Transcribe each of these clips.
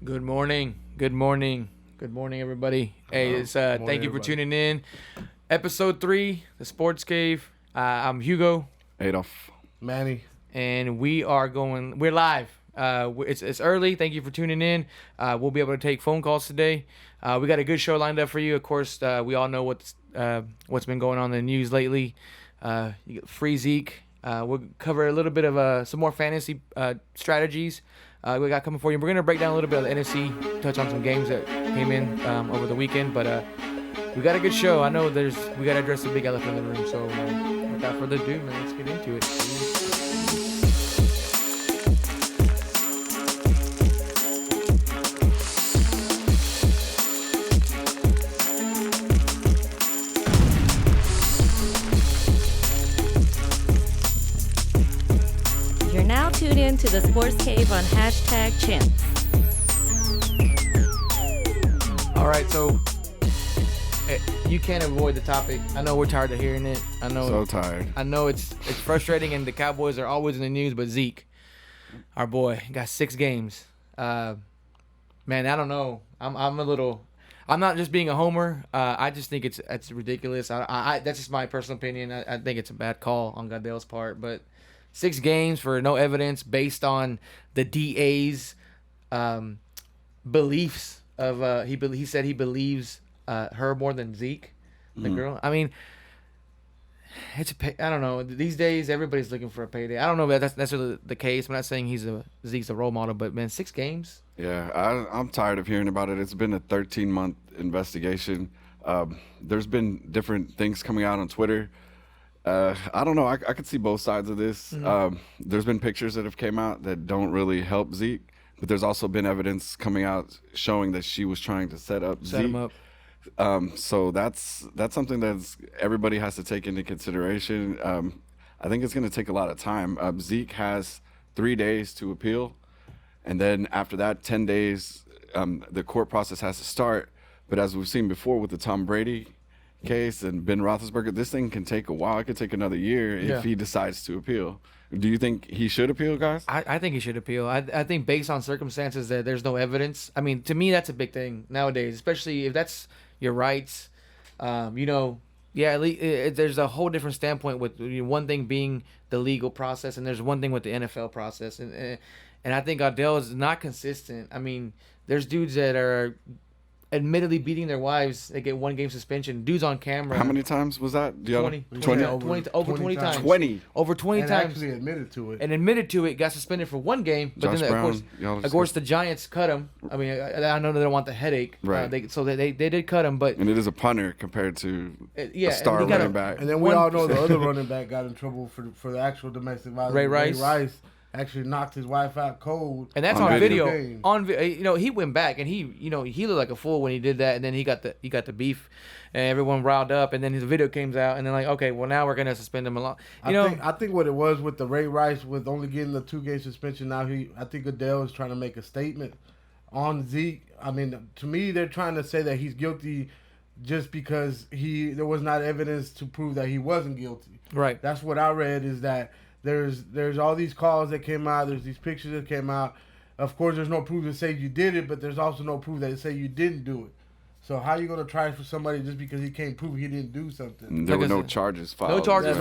Good morning. Good morning. Good morning, everybody. Hey, it's thank you for tuning in. Episode 3, the Sports Cave. I'm Hugo. Adolf. Manny. And we're live. It's early. Thank you for tuning in. We'll be able to take phone calls today. We got a good show lined up for you. Of course, we all know what's been going on in the news lately. Free Zeke. We'll cover a little bit of some more fantasy strategies we got coming for you. We're going to break down a little bit of the NFC, touch on some games that came in over the weekend. But we got a good show. I know we got to address the big elephant in the room. So without further ado, man, let's get into it. Tune in to the Sports Cave on #Chimps. All right, so you can't avoid the topic. I know we're tired of hearing it. I know. So tired. I know it's frustrating, and the Cowboys are always in the news. But Zeke, our boy, got 6 games. Man, I don't know. I'm not just being a homer. I just think it's ridiculous. That's just my personal opinion. I think it's a bad call on Goodell's part, but 6 games for no evidence based on the DA's beliefs of he said he believes her more than Zeke, the girl. I mean, I don't know. These days everybody's looking for a payday. I don't know if that's necessarily the case. I'm not saying Zeke's a role model, but man, 6 games. Yeah, I'm tired of hearing about it. It's been a 13-month investigation. There's been different things coming out on Twitter. I don't know. I could see both sides of this. Mm-hmm. There's been pictures that have came out that don't really help Zeke, but there's also been evidence coming out showing that she was trying to set Zeke. Him up. So that's something that everybody has to take into consideration. I think it's going to take a lot of time. Zeke has 3 days to appeal, and then after that, 10 days, the court process has to start. But as we've seen before with the Tom Brady case and Ben Roethlisberger, this thing can take a while. It could take another year if he decides to appeal. Do you think he should appeal, guys? I think he should appeal. I think based on circumstances that there's no evidence. I mean, to me, that's a big thing nowadays, especially if that's your rights. There's a whole different standpoint with one thing being the legal process, and there's one thing with the NFL process. And I think Goodell is not consistent. I mean, there's dudes that are admittedly beating their wives. They get 1 game suspension. Dudes on camera. How many times was that? 20 times. 20. Over 20 and times. Actually admitted to it. Got suspended for 1 game. But Josh then, Brown, of course, the Giants cut him. I mean, I know they don't want the headache. Right. They did cut him. But and it is a punter compared to a star and running back. And then we all know the other running back got in trouble for the actual domestic violence. Ray Rice actually knocked his wife out cold. And that's on video. He went back and he looked like a fool when he did that, and then he got the beef and everyone riled up, and then his video came out, and then like, okay, well now we're going to suspend him a lot. I think what it was with the Ray Rice with only getting the 2-game suspension, now I think Goodell is trying to make a statement on Zeke. I mean, to me, they're trying to say that he's guilty just because there was not evidence to prove that he wasn't guilty. Right. That's what I read, is that there's all these calls that came out, there's these pictures that came out. Of course, there's no proof to say you did it, but there's also no proof that say you didn't do it. So how are you going to try for somebody just because he can't prove he didn't do something? There were no charges filed. No charges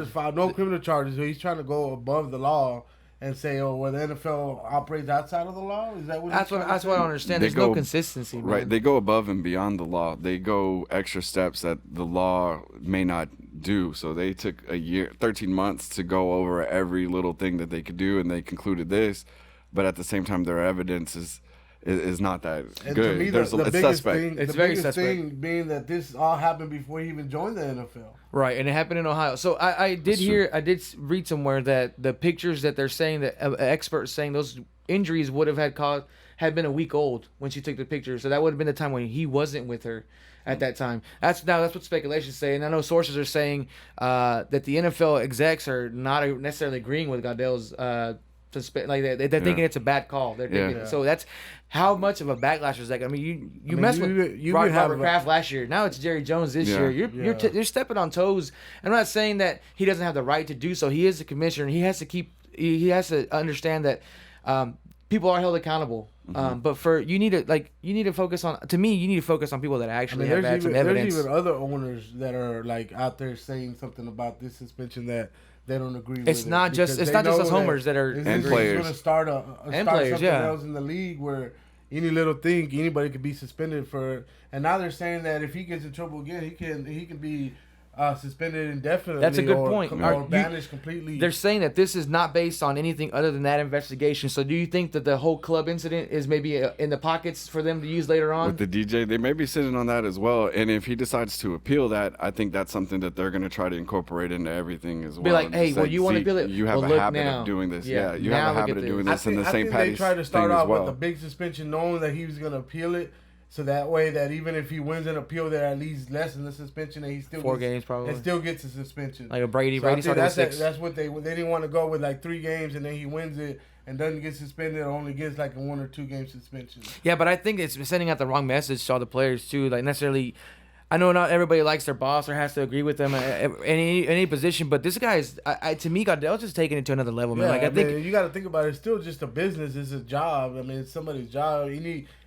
filed. No criminal charges. So he's trying to go above the law and say, the NFL operates outside of the law? Is that what that's what I don't understand. There's no consistency, man. Right. They go above and beyond the law. They go extra steps that the law may not do. So they took 13 months to go over every little thing that they could do, and they concluded this. But at the same time, their evidence is not that good. To me, the biggest thing being that this all happened before he even joined the NFL. Right, and it happened in Ohio. So I did read somewhere that the pictures that they're saying, that experts saying those injuries would have had been a week old when she took the picture. So that would have been the time when he wasn't with her at that time. That's what speculations say. And I know sources are saying that the NFL execs are not necessarily agreeing with Goodell's they're thinking it's a bad call. They're thinking, so that's how much of a backlash is that. I mean, you messed with Robert Kraft last year. Now it's Jerry Jones this year. You're stepping on toes. I'm not saying that he doesn't have the right to do so. He is the commissioner, and he has to understand that people are held accountable. But you need to focus on. To me, you need to focus on people that actually have had some evidence. There's even other owners that are like out there saying something about this suspension that they don't agree with. It's not just us homers that are and players. Going to start something else in the league where any little thing anybody could be suspended for. And now they're saying that if he gets in trouble again, he can be suspended indefinitely. That's a good point. Or banished completely. They're saying that this is not based on anything other than that investigation. So do you think that the whole club incident is maybe in the pockets for them to use later on? With the DJ, they may be sitting on that as well. And if he decides to appeal that, I think that's something that they're going to try to incorporate into everything as well. Be like, hey, well, you want to appeal it? You have a habit of doing this. Yeah, you have a habit of doing this in the St. Patty's thing as well. I think they tried to start off with a big suspension knowing that he was going to appeal it. So that way, that even if he wins an appeal, that at least less than the suspension, and he still 4 games probably, and still gets a suspension. Like a Brady started with 6. That's what they didn't want to go with, like 3 games, and then he wins it and doesn't get suspended, or only gets like a 1 or 2 game suspension. Yeah, but I think it's sending out the wrong message to all the players too. Like necessarily, I know not everybody likes their boss or has to agree with them in any position, but this guy is, to me, Goodell's just taking it to another level, man. Yeah, like I think you got to think about it. It's still just a business. It's a job. I mean, it's somebody's job.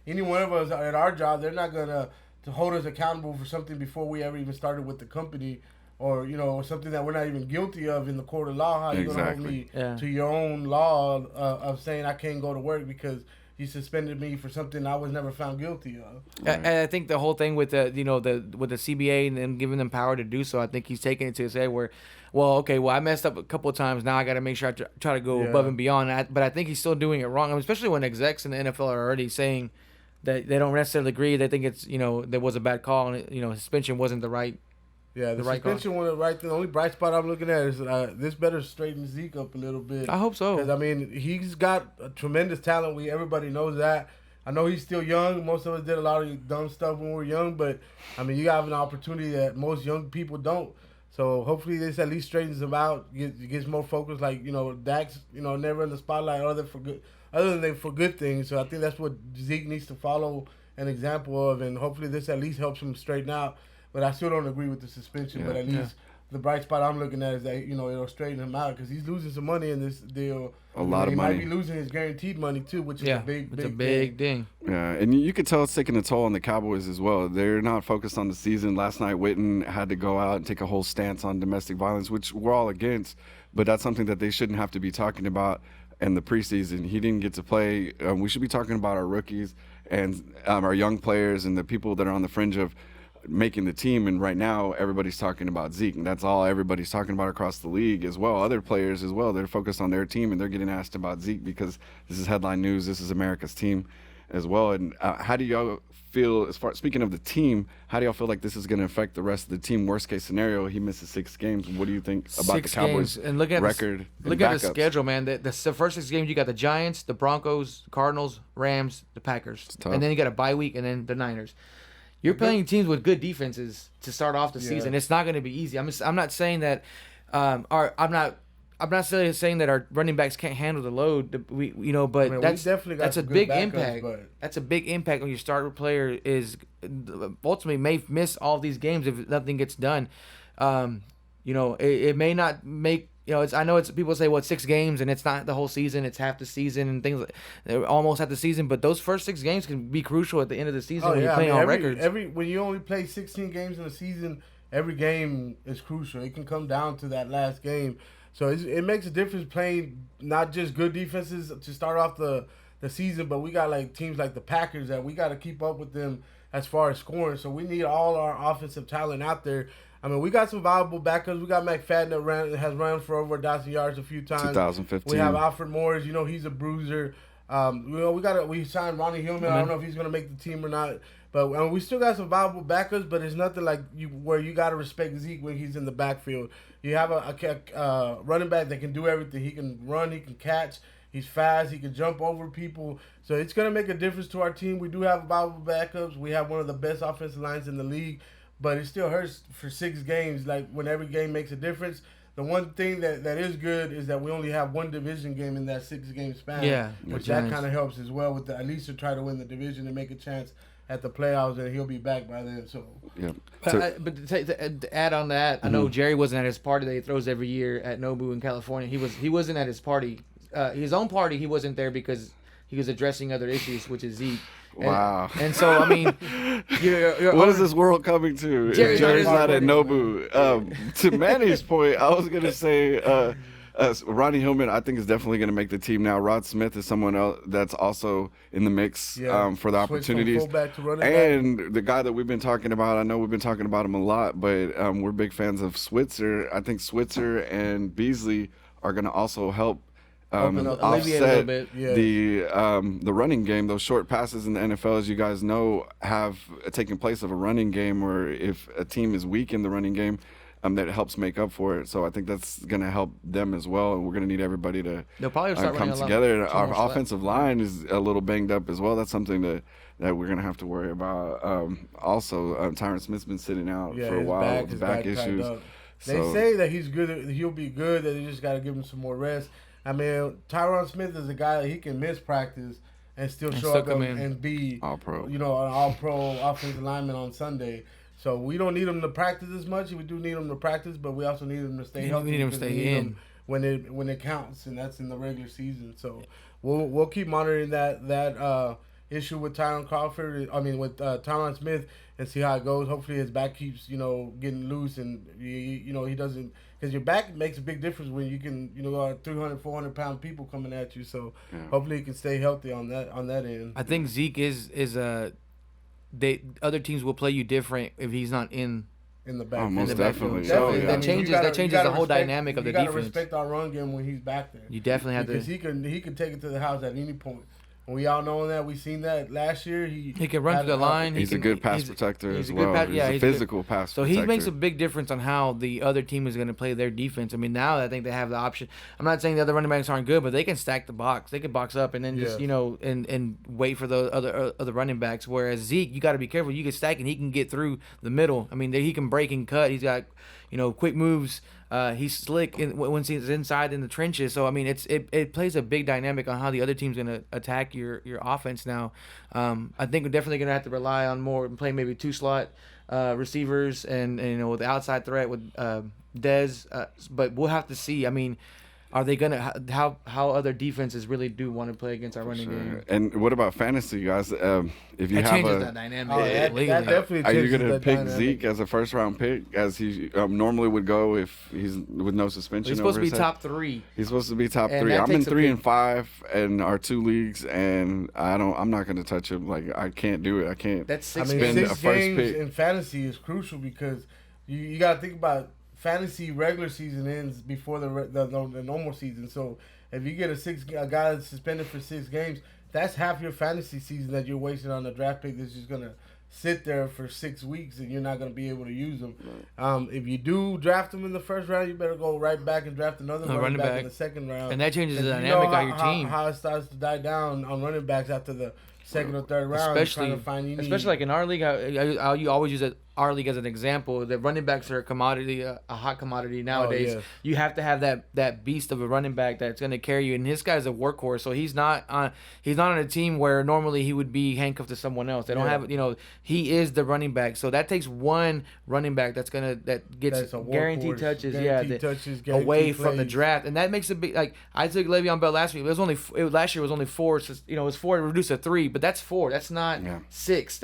Any one of us at our job, they're not gonna to hold us accountable for something before we ever even started with the company, or something that we're not even guilty of in the court of law. How you gonna hold me to your own law of saying I can't go to work because you suspended me for something I was never found guilty of? Right. And I think the whole thing with the CBA and them giving them power to do so, I think he's taking it to his head where, well, okay, well I messed up a couple of times. Now I got to make sure I try to go above and beyond. But I think he's still doing it wrong, especially when execs in the NFL are already saying that they don't necessarily agree. They think it's there was a bad call and suspension wasn't the right. Yeah, the suspension wasn't the right thing. The only bright spot I'm looking at is this better straighten Zeke up a little bit. I hope so. Because I mean, he's got a tremendous talent. Everybody knows that. I know he's still young. Most of us did a lot of dumb stuff when we were young, but I mean, you have an opportunity that most young people don't. So hopefully this at least straightens him out, gets more focused. Like Dak's never in the spotlight other than for good things. So I think that's what Zeke needs to follow an example of, and hopefully this at least helps him straighten out. But I still don't agree with the suspension. But at least the bright spot I'm looking at is that it'll straighten him out because he's losing some money in this deal. A lot of money. He might be losing his guaranteed money too, which is a big thing. Yeah, and you could tell it's taking a toll on the Cowboys as well. They're not focused on the season. Last night, Witten had to go out and take a whole stance on domestic violence, which we're all against. But that's something that they shouldn't have to be talking about in the preseason. He didn't get to play. We should be talking about our rookies and our young players and the people that are on the fringe of making the team. And right now everybody's talking about Zeke, and that's all everybody's talking about across the league as well. Other players as well, they're focused on their team and they're getting asked about Zeke because this is headline news. This is America's team as well. And how do y'all feel, speaking of the team, how do y'all feel like this is going to affect the rest of the team? Worst case scenario, he misses 6 games. What do you think about the Cowboys and look at record? Look at the schedule, man. The first 6 games, you got the Giants, the Broncos, Cardinals, Rams, the Packers, and then you got a bye week and then the Niners. You're playing teams with good defenses to start off the season. It's not going to be easy. I'm not saying that I'm not necessarily saying that our running backs can't handle the load. But that's a big impact. That's a big impact when your starter player is ultimately may miss all these games if nothing gets done. It may not make. I know it's people say, well, it's 6 games and it's not the whole season, it's half the season and things almost half the season, but those first 6 games can be crucial at the end of the season when you're playing on records. When you only play 16 games in a season, every game is crucial. It can come down to that last game. So it makes a difference playing not just good defenses to start off the season, but we got like teams like the Packers that we got to keep up with them as far as scoring. So we need all our offensive talent out there. I mean, we got some viable backups. We got McFadden that has run for over 1,000 yards a few times. 2015. We have Alfred Morris. He's a bruiser. We signed Ronnie Hillman. I don't know if he's going to make the team or not. But we still got some viable backups, but it's nothing like where you got to respect Zeke when he's in the backfield. You have a running back that can do everything. He can run. He can catch. He's fast. He can jump over people. So it's going to make a difference to our team. We do have viable backups. We have one of the best offensive lines in the league. But it still hurts for 6 games, like when every game makes a difference. The one thing that is good is that we only have 1 division game in that 6-game span. Yeah. Which that kind of helps as well with at least to try to win the division and make a chance at the playoffs, and he'll be back by then. So, yeah. But to add on that, I know Jerry wasn't at his party that he throws every year at Nobu in California. He wasn't at his party. His own party, he wasn't there because he was addressing other issues, which is Zeke. Wow. And so, I mean, what is this world coming to? Jerry's Jerry's not not at Nobu. To Manny's point, I was going to say Ronnie Hillman, I think, is definitely going to make the team now. Rod Smith is someone else that's also in the mix for the Switch from opportunities. fullback to running back. And the guy that we've been talking about, I know we've been talking about him a lot, but we're big fans of Switzer. I think Switzer and Beasley are going to also help Open up, alleviate a little offset bit. Yeah. the running game. Those short passes in the NFL, as you guys know, have taken place of a running game, or if a team is weak in the running game, that helps make up for it. So I think that's going to help them as well, and we're going to need everybody to They'll probably start come running a lot together. more Our slack. offensive line is a little banged up as well. That's something that we're going to have to worry about. Also, Tyron Smith's been sitting out for a his while his with back tied issues. up. They So- say that he's good. He'll be good. That they just got to give him some more rest. I mean, Tyron Smith is a guy that he can miss practice and still show still up come in. and be All-pro. an all-pro offensive lineman on Sunday. So we don't need him to practice as much. We do need him to practice, but we also need him to stay healthy. We need him to because stay in. when it counts, and that's in the regular season. So we'll keep monitoring that issue with Tyron Tyron Smith, and see how it goes. Hopefully his back keeps getting loose, and he doesn't, because your back makes a big difference when you can 300 400 pound people coming at you. So hopefully he can stay healthy on that end. I think Zeke is other teams will play you different if he's not in. In the back, Oh, most in the definitely. backfield. Oh, yeah. That changes the whole dynamic of the You got to defense. respect our run game when he's back there. You definitely have because to. he can take it to the house at any point. And we all know that. We seen that last year. He He can run had through the line. He's a good pass protector he's as a good well. pass- He's yeah, a he's a good- physical pass So protector. he makes a big difference on how the other team is going to play their defense. I mean, now I think they have the option. I'm not saying the other running backs aren't good, but they can stack the box. They can box up and then just and wait for the other running backs. Whereas Zeke, you got to be careful. You can stack and he can get through the middle. I mean, he can break and cut. He's got quick moves. He's slick when he's inside in the trenches. So I mean, it plays a big dynamic on how the other team's gonna attack your offense now. I think we're definitely gonna have to rely on more and play maybe 2 slot receivers and with the outside threat with Dez. But we'll have to see. I mean, are they gonna how other defenses really do want to play against our running game? And what about fantasy, guys? If you That have changes a that dynamic. that completely. definitely Are you changes going to the pick dynamic. Zeke as a first-round pick, as he normally would go if he's with no suspension? He's supposed over to be his head? top 3. He's supposed to be top And 3. that I'm in takes a 3 big- and 5 in our 2 leagues, and I'm not going to touch him. Like, I can't do it. I can't. That's 6 mean, games. spend a 6 first games pick. in fantasy is crucial because you got to think about fantasy regular season ends before the normal season. So if you get a guy that's suspended for 6 games, that's half your fantasy season that you're wasting on a draft pick that's just gonna sit there for 6 weeks and you're not gonna be able to use them. If you do draft them in the first round, you better go right back and draft another running back in the second round. And that changes the You dynamic know of your team. How it starts to die down on running backs after the second or third round. Especially like in our league, you always use our league as an example. The running backs are a commodity, a hot commodity nowadays. yes. You have to have that beast of a running back that's going to carry you. And this guy's a workhorse, so he's not on a team where normally he would be handcuffed to someone else. They don't have he is the running back. So that takes one running back that gets That's a guaranteed workhorse. touches, Guaranteed touches, away guaranteed from the plays. draft, and that makes a big I took Le'Veon Bell last week. Last year was only 4. So, it was 4 reduced to 3, but that's 4. That's not 6.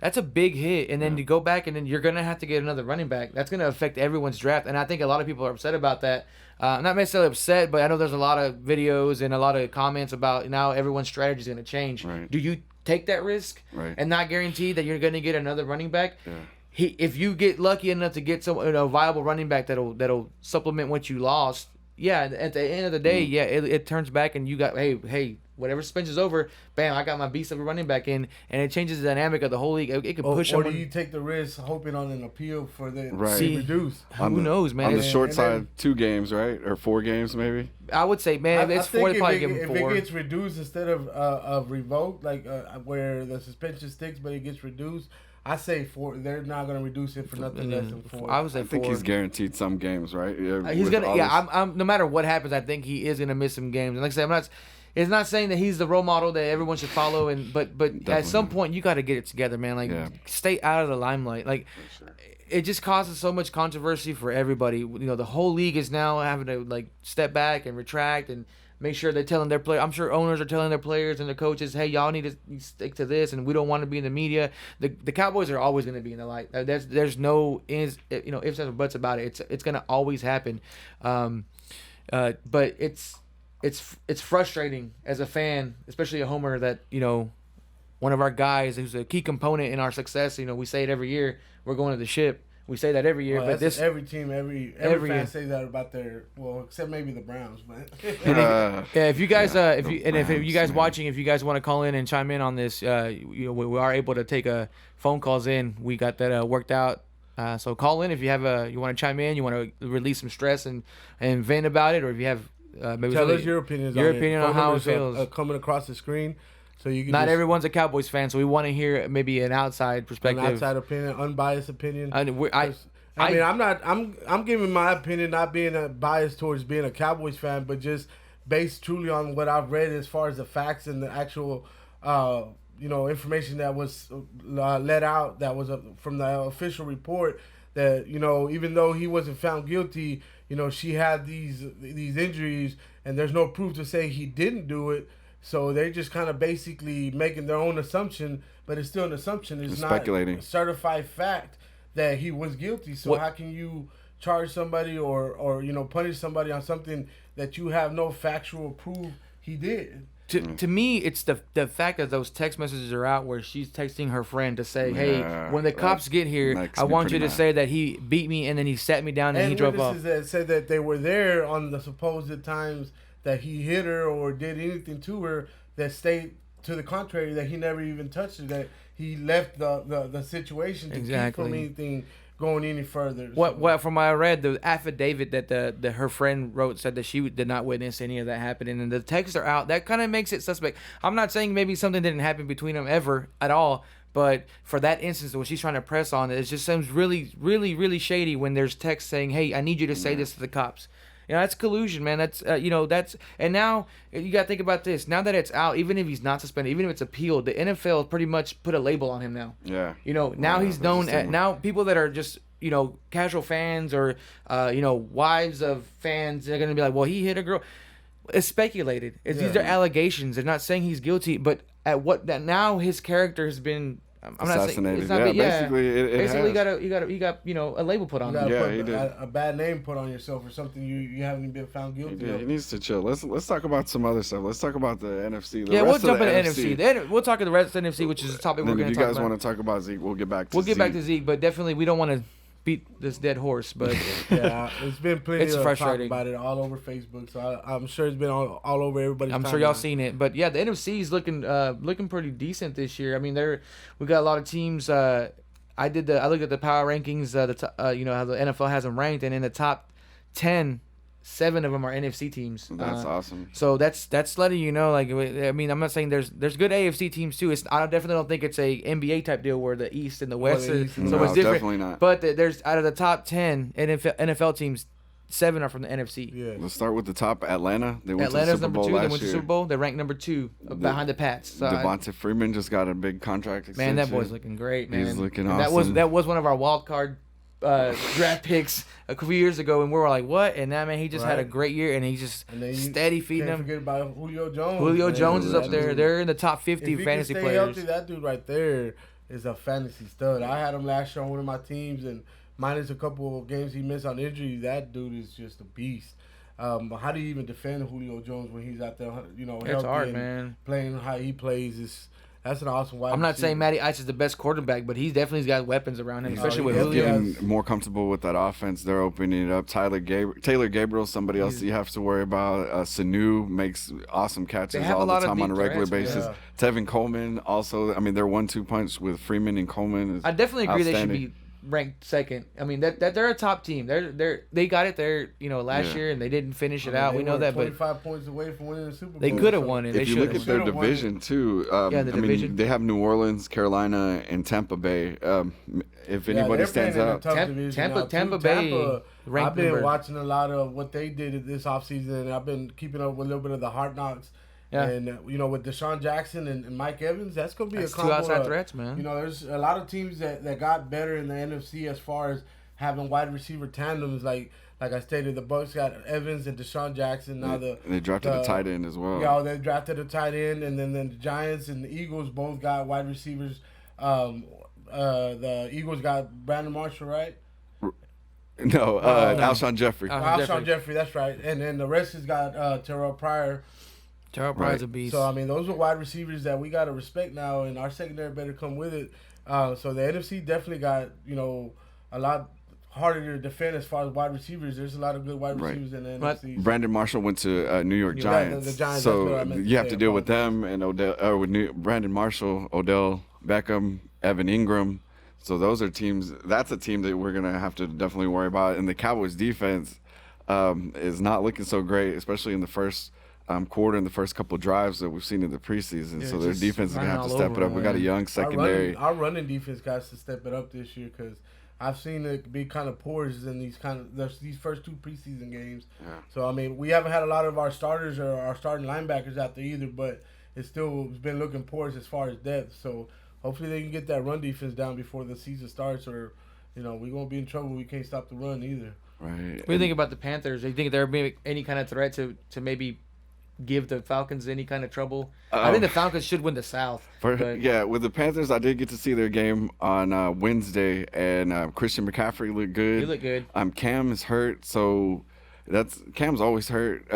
That's a big hit, and then you go back, and then you're gonna have to get another running back. That's gonna affect everyone's draft, and I think a lot of people are upset about that. Not necessarily upset, but I know there's a lot of videos and a lot of comments about now everyone's strategy is gonna change. Right. Do you take that risk and not guarantee that you're gonna get another running back? Yeah. If you get lucky enough to get some viable running back that'll supplement what you lost, at the end of the day, it turns back and you got hey. Whatever suspension's over, bam! I got my beast of a running back in, and it changes the dynamic of the whole league. It could push Or someone. do you take the risk, hoping on an appeal for the Right. reduce? Who knows, man? On the It's- short and side, then- 2 games, right? Or 4 games, maybe? I would say, man, if it's 4, they probably give him if 4. it gets reduced instead of revoked, like where the suspension sticks, but it gets reduced, I say 4. They're not going to reduce it for nothing less than 4. I would say I think 4. he's guaranteed some games, right? Yeah, He's with gonna, all yeah. this- I'm no matter what happens, I think he is gonna miss some games. And like I said, it's not saying that he's the role model that everyone should follow. But at some point you got to get it together, man. Like stay out of the limelight. Like it just causes so much controversy for everybody. The whole league is now having to like step back and retract and make sure they're telling their player. I'm sure owners are telling their players and their coaches, hey, y'all need to stick to this, and we don't want to be in the media. The Cowboys are always going to be in the light. There's no ifs, ands, or buts about it. It's going to always happen. But it's frustrating as a fan, especially a homer, that one of our guys who's a key component in our success. We say it every year. We're going to the ship. We say that every year, but this every team, every fan year. says that about except maybe the Browns, but if you guys watching, if you guys want to call in and chime in on this, we are able to take phone calls in. We got that worked out. So call in if you have you want to chime in, you want to release some stress and vent about it, or if you have maybe tell us your opinions. Your opinion on how it feels coming across the screen. So you can not everyone's a Cowboys fan, so we want to hear maybe an outside perspective, an outside opinion, unbiased opinion. I'm giving my opinion, not being a bias towards being a Cowboys fan, but just based truly on what I've read as far as the facts and the actual, information that was let out that was from the official report. That even though he wasn't found guilty, she had these injuries, and there's no proof to say he didn't do it. So they're just kind of basically making their own assumption, but it's still an assumption. It's not speculating. A certified fact that he was guilty. So how can you charge somebody or punish somebody on something that you have no factual proof he did? To me, it's the fact that those text messages are out where she's texting her friend to say, hey, when the cops get here, I want you to say that he beat me and then he sat me down and he drove off. And witnesses that said that they were there on the supposed times that he hit her or did anything to her that state to the contrary, that he never even touched her, that he left the situation to keep from anything going any further. What from what I read, the affidavit that her friend wrote said that she did not witness any of that happening, and the texts are out. That kind of makes it suspect. I'm not saying maybe something didn't happen between them ever at all, but for that instance, when she's trying to press on it, it just seems really, really, really shady when there's text saying, hey, I need you to say this to the cops. That's collusion, man. That's and now you got to think about this. Now that it's out, even if he's not suspended, even if it's appealed, the NFL pretty much put a label on him now. Yeah. Now he's known now people that are just, casual fans or, wives of fans, they're going to be like, well, he hit a girl. It's speculated. These are allegations. They're not saying he's guilty, but now his character has been I'm not saying it's not basically you got a label put on him. Yeah, he did. A bad name put on yourself for something you haven't even been found guilty of. He needs to chill. Let's talk about some other stuff. Let's talk about the NFC. We'll jump into NFC. We'll talk to the rest of the NFC, which is a topic we're going to talk about. If you guys want to talk about Zeke, we'll get back to Zeke. We'll get back to Zeke, but definitely we don't want to beat this dead horse. But yeah, it's been plenty of talk about it all over Facebook, so I'm sure it's been all over everybody's I'm sure y'all seen it. But yeah, the NFC is looking pretty decent this year. I mean, we got a lot of teams. I looked at the power rankings. How the NFL has them ranked, and in the top 10, 7 of them are NFC teams. That's awesome. So that's letting you know. Like, I mean, I'm not saying there's good AFC teams too. I definitely don't think it's a NBA type deal where the East and the West. So it's different. Definitely not. But there's out of the top 10 NFL teams, 7 are from the NFC. Yeah. Let's start with the top. Atlanta. They went Atlanta's to the Super number Bowl 2. last They went to year. Super Bowl. They're ranked number 2 behind the Pats. So Devonta Freeman just got a big contract extension. Man, that boy's looking great, man. He's looking awesome. That was one of our wild card draft picks a couple years ago, and we were like, what? And now, man, he just had a great year, and he's just steady feeding them. Forget about Julio Jones. Julio Jones is up there. They're in the top 50 fantasy players. Healthy, that dude right there is a fantasy stud. I had him last year on one of my teams, and minus a couple of games he missed on injury, that dude is just a beast. But how do you even defend Julio Jones when he's out there, healthy it's hard, and man. Playing how he plays? That's an awesome wide I'm not receiver. saying Matty Ice is the best quarterback, but he definitely's got weapons around him, especially with He's Julio. getting more comfortable with that offense. They're opening it up. Taylor Gabriel, somebody else you have to worry about. Sanu makes awesome catches all the time on a regular basis. Yeah. Tevin Coleman also. I mean, they're 1-2 punch with Freeman and Coleman. I definitely agree they should be ranked second. I mean that they're a top team. They got it there, last year, and they didn't finish it out. We know that, but 25 points away from winning the Super Bowl. they could have won it. If you look at their division too, division. They have New Orleans, Carolina, and Tampa Bay. If anybody stands out, Tampa Bay. I've been watching a lot of what they did this offseason, and I've been keeping up with a little bit of the Hard Knocks. Yeah. And, with Deshaun Jackson and Mike Evans, that's going to be a combo. 2 outside threats, man. There's a lot of teams that got better in the NFC as far as having wide receiver tandems. Like like I stated, the Bucks got Evans and Deshaun Jackson. Now they drafted a tight end as well. Yeah, they drafted a tight end, and then the Giants and the Eagles both got wide receivers. The Eagles got Brandon Marshall, right? No, Alshon Jeffrey. Alshon Jeffrey, that's right. And then the rest has got Terrell Pryor. Terrell Pryor's a beast. So, I mean, those are wide receivers that we got to respect now, and our secondary better come with it. So the NFC definitely got, a lot harder to defend as far as wide receivers. There's a lot of good wide receivers in the NFC. Brandon Marshall went to New York Giants. The Giants, so you have to deal with them and Brandon Marshall, Odell Beckham, Evan Ingram. So those are teams. That's a team that we're gonna have to definitely worry about. And the Cowboys defense is not looking so great, especially in the first quarter and the first couple of drives that we've seen in the preseason. So their defense is gonna have to step it up. We got a young secondary. Our running defense got to step it up this year because I've seen it be kind of poor in these first 2 preseason games. Yeah. So I mean, we haven't had a lot of our starters or our starting linebackers out there either, but it's been looking poor as far as depth. So hopefully they can get that run defense down before the season starts, or we won't be in trouble. We can't stop the run either. Right. What do you think about the Panthers? Do you think there would be any kind of threat to maybe give the Falcons any kind of trouble? I think the Falcons should win the South. With the Panthers, I did get to see their game on Wednesday, and Christian McCaffrey looked good. He looked good. Cam is hurt, so Cam's always hurt.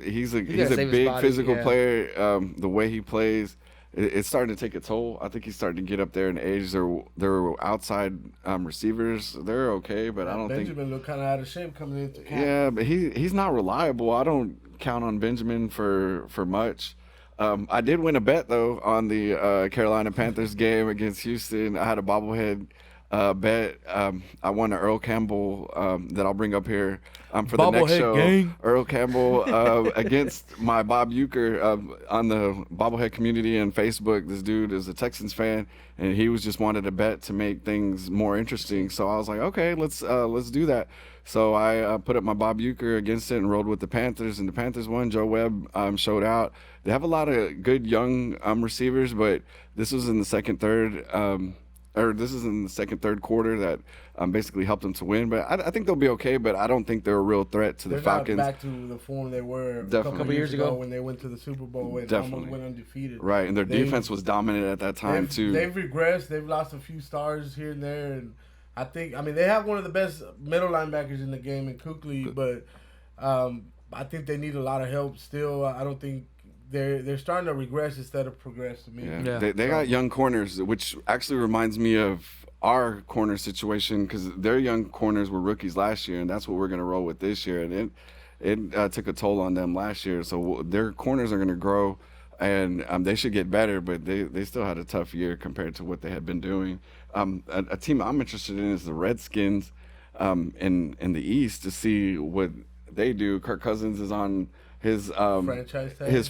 He's a big body, physical player. The way he plays, it's starting to take a toll. I think he's starting to get up there in age. They're outside receivers. They're okay, but I don't think Benjamin looked kind of out of shape coming into camp. Yeah, but he's not reliable. I don't count on Benjamin for much. I did win a bet though on the Carolina Panthers game against Houston. I had a bobblehead bet. I won an Earl Campbell that I'll bring up here for the next show. Gang. Earl Campbell against my Bob Euchre on the bobblehead community and Facebook. This dude is a Texans fan, and he was just wanted a bet to make things more interesting. So I was like, okay, let's do that. So I put up my Bob Euchre against it and rolled with the Panthers, and the Panthers won. Joe Webb showed out. They have a lot of good young receivers, but this was in the second, third quarter that basically helped them to win. But I think they'll be okay, but I don't think they're a real threat to the Falcons. Not back to the form they were a couple years ago when they went to the Super Bowl and almost went undefeated. Right, and their defense was dominant at that time, too. They've regressed. They've lost a few stars here and there, and they have one of the best middle linebackers in the game in Kuechly, but I think they need a lot of help still. I don't think they're starting to regress instead of progress to me. Yeah. They got young corners, which actually reminds me of our corner situation because their young corners were rookies last year, and that's what we're going to roll with this year. And it took a toll on them last year. So their corners are going to grow, and they should get better, but they still had a tough year compared to what they had been doing. A team I'm interested in is the Redskins in the East to see what they do. Kirk Cousins is on his franchise tag. His